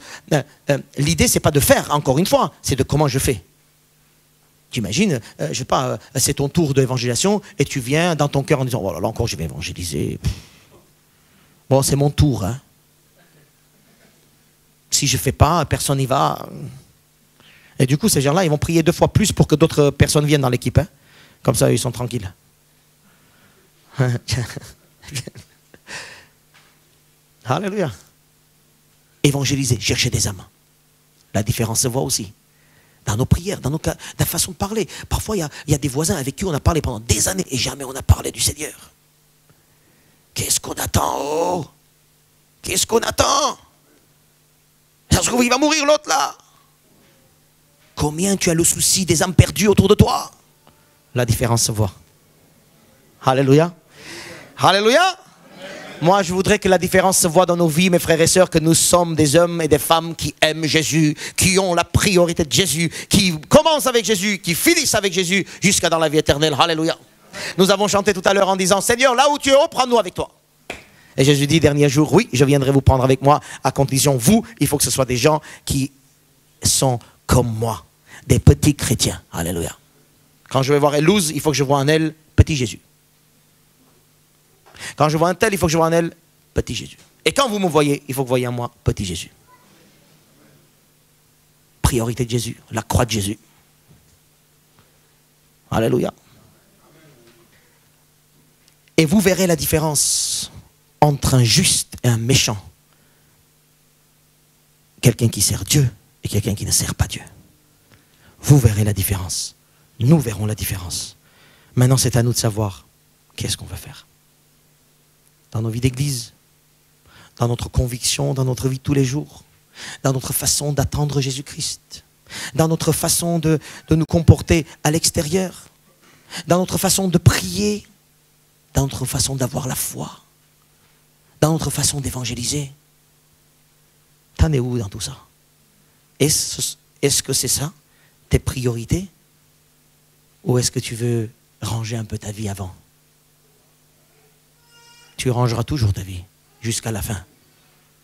l'idée, ce n'est pas de faire, encore une fois, c'est de comment je fais. Tu imagines, je ne sais pas, c'est ton tour d'évangélisation et tu viens dans ton cœur en disant, oh là là, encore je vais évangéliser. Bon, c'est mon tour. Hein. Si je ne fais pas, personne n'y va. Et du coup, ces gens-là, ils vont prier 2 fois plus pour que d'autres personnes viennent dans l'équipe. Hein. Comme ça, ils sont tranquilles. Alléluia. Évangéliser, chercher des âmes. La différence se voit aussi. Dans nos prières, dans la façon de parler. Parfois, il y a des voisins avec qui on a parlé pendant des années et jamais on a parlé du Seigneur. Qu'est-ce qu'on attend? Oh, qu'est-ce qu'on attend? Ça se trouve, il va mourir l'autre là. Combien tu as le souci des âmes perdues autour de toi? La différence se voit. Alléluia. Alléluia. Moi, je voudrais que la différence se voit dans nos vies, mes frères et sœurs, que nous sommes des hommes et des femmes qui aiment Jésus, qui ont la priorité de Jésus, qui commencent avec Jésus, qui finissent avec Jésus, jusqu'à dans la vie éternelle. Alléluia. Nous avons chanté tout à l'heure en disant, Seigneur, là où tu es, oh, prends-nous avec toi. Et Jésus dit, dernier jour, oui, je viendrai vous prendre avec moi, à condition, vous, il faut que ce soit des gens qui sont comme moi, des petits chrétiens. Alléluia. Quand je vais voir Elouse, il faut que je vois en elle petit Jésus. Quand je vois un tel, il faut que je vois en elle petit Jésus. Et quand vous me voyez, il faut que vous voyez en moi petit Jésus. Priorité de Jésus, la croix de Jésus. Alléluia. Et vous verrez la différence entre un juste et un méchant. Quelqu'un qui sert Dieu et quelqu'un qui ne sert pas Dieu. Vous verrez la différence. Nous verrons la différence. Maintenant, c'est à nous de savoir qu'est-ce qu'on veut faire. Dans nos vies d'église, dans notre conviction, dans notre vie de tous les jours, dans notre façon d'attendre Jésus-Christ, dans notre façon de nous comporter à l'extérieur, dans notre façon de prier, dans notre façon d'avoir la foi, dans notre façon d'évangéliser. T'en es où dans tout ça? Est-ce que c'est ça, tes priorités? Ou est-ce que tu veux ranger un peu ta vie avant? tu rangeras toujours ta vie jusqu'à la fin.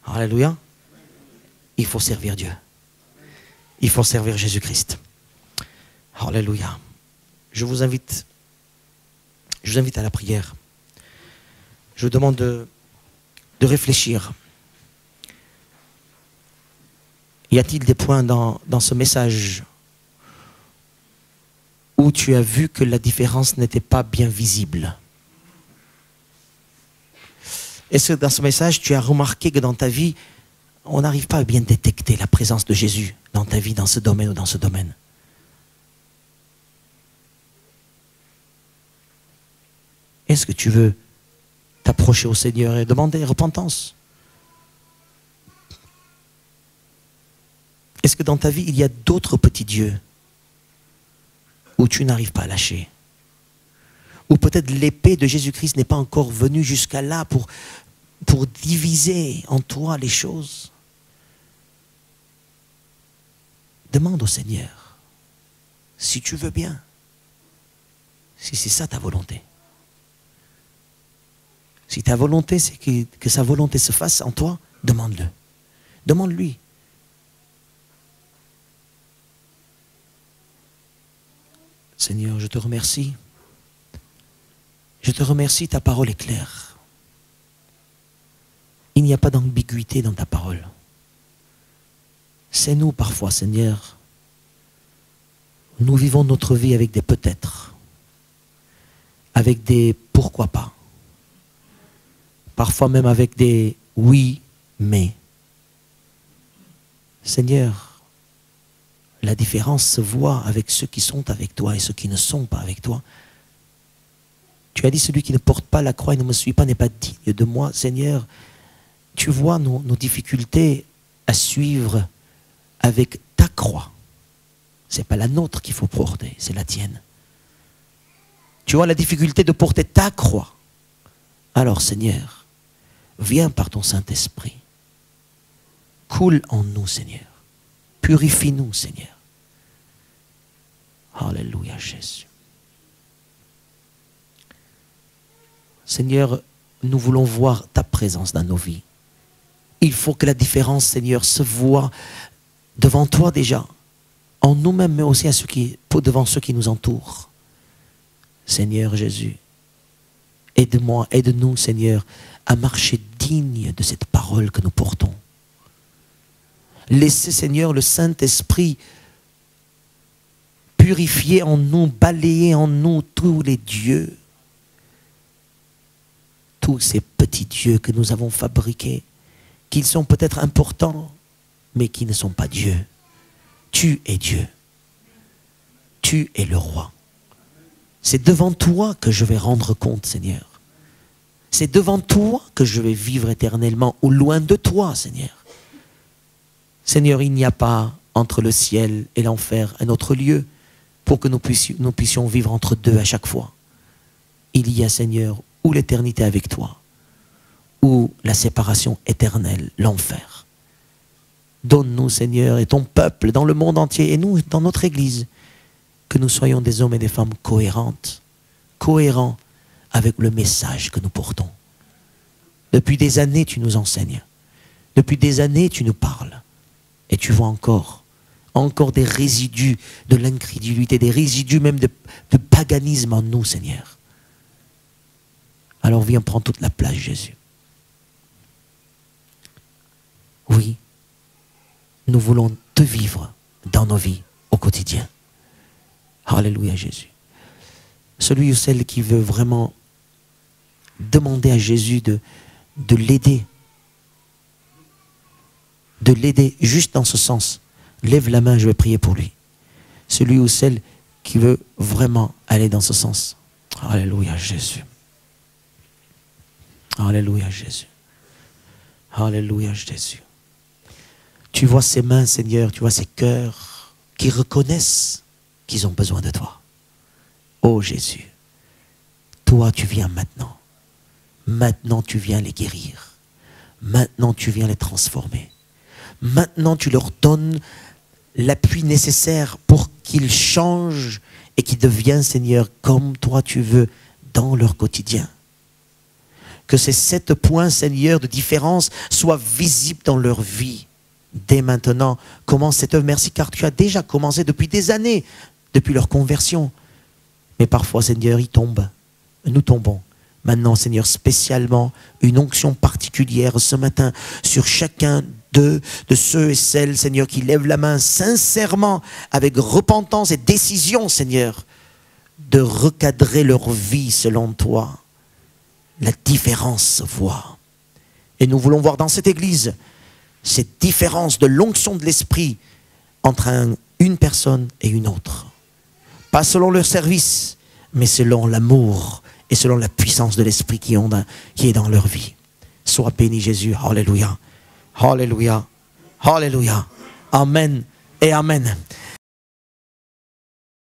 Alléluia. Il faut servir Dieu. Il faut servir Jésus-Christ. Alléluia. Je vous invite à la prière. Je vous demande de réfléchir. Y a-t-il des points dans ce message où tu as vu que la différence n'était pas bien visible? Est-ce que dans ce message, tu as remarqué que dans ta vie, on n'arrive pas à bien détecter la présence de Jésus dans ta vie, dans ce domaine ou dans ce domaine? Est-ce que tu veux t'approcher au Seigneur et demander repentance? Est-ce que dans ta vie, il y a d'autres petits dieux où tu n'arrives pas à lâcher? Ou peut-être l'épée de Jésus-Christ n'est pas encore venue jusqu'à là pour diviser en toi les choses? Demande au Seigneur si tu veux bien, si c'est ça ta volonté. Si ta volonté, c'est que sa volonté se fasse en toi, demande-le. Demande-lui. Seigneur, je te remercie. Je te remercie, ta parole est claire. Il n'y a pas d'ambiguïté dans ta parole. C'est nous parfois, Seigneur. Nous vivons notre vie avec des peut-être, avec des pourquoi pas. Parfois même avec des oui, mais. Seigneur, la différence se voit avec ceux qui sont avec toi et ceux qui ne sont pas avec toi. Tu as dit, celui qui ne porte pas la croix et ne me suit pas n'est pas digne de moi. Seigneur, tu vois nos difficultés à suivre avec ta croix. Ce n'est pas la nôtre qu'il faut porter, c'est la tienne. Tu vois la difficulté de porter ta croix. Alors Seigneur, viens par ton Saint-Esprit. Coule en nous, Seigneur. Purifie-nous, Seigneur. Alléluia, Jésus. Seigneur, nous voulons voir ta présence dans nos vies. Il faut que la différence, Seigneur, se voie devant toi déjà, en nous-mêmes, mais aussi devant ceux qui nous entourent. Seigneur Jésus, aide-moi, aide-nous, Seigneur, à marcher digne de cette parole que nous portons. Laissez, Seigneur, le Saint-Esprit purifier en nous, balayer en nous tous les dieux, tous ces petits dieux que nous avons fabriqués, qu'ils sont peut-être importants, mais qui ne sont pas Dieu. Tu es Dieu. Tu es le roi. C'est devant toi que je vais rendre compte, Seigneur. C'est devant toi que je vais vivre éternellement, ou loin de toi, Seigneur. Seigneur, il n'y a pas entre le ciel et l'enfer un autre lieu pour que nous puissions vivre entre deux à chaque fois. Il y a, Seigneur, ou l'éternité avec toi, ou la séparation éternelle, l'enfer. Donne-nous, Seigneur, et ton peuple dans le monde entier, et nous, dans notre Église, que nous soyons des hommes et des femmes cohérents avec le message que nous portons. Depuis des années, tu nous enseignes. Depuis des années, tu nous parles. Et tu vois encore des résidus de l'incrédulité, des résidus même de paganisme en nous, Seigneur. Alors viens prendre toute la place, Jésus. Oui, nous voulons te vivre dans nos vies au quotidien. Alléluia, Jésus. Celui ou celle qui veut vraiment demander à Jésus de l'aider, juste dans ce sens, lève la main, je vais prier pour lui. Celui ou celle qui veut vraiment aller dans ce sens. Alléluia, Jésus. Alléluia, Jésus. Alléluia, Jésus. Tu vois ces mains, Seigneur, tu vois ces cœurs qui reconnaissent qu'ils ont besoin de toi. Oh Jésus, toi tu viens maintenant. Maintenant tu viens les guérir. Maintenant tu viens les transformer. Maintenant tu leur donnes l'appui nécessaire pour qu'ils changent et qu'ils deviennent, Seigneur, comme toi tu veux dans leur quotidien. que ces 7 points, Seigneur, de différence soient visibles dans leur vie. Dès maintenant, commence cette œuvre. Merci car tu as déjà commencé depuis des années, depuis leur conversion. Mais parfois, Seigneur, ils tombent. Nous tombons. Maintenant, Seigneur, spécialement, une onction particulière ce matin sur chacun de ceux et celles, Seigneur, qui lèvent la main sincèrement, avec repentance et décision, Seigneur, de recadrer leur vie selon toi. La différence se voit. Et nous voulons voir dans cette église cette différence de l'onction de l'esprit entre une personne et une autre. Pas selon leur service, mais selon l'amour et selon la puissance de l'esprit qui est dans leur vie. Sois béni Jésus. Alléluia. Alléluia. Alléluia. Amen et amen.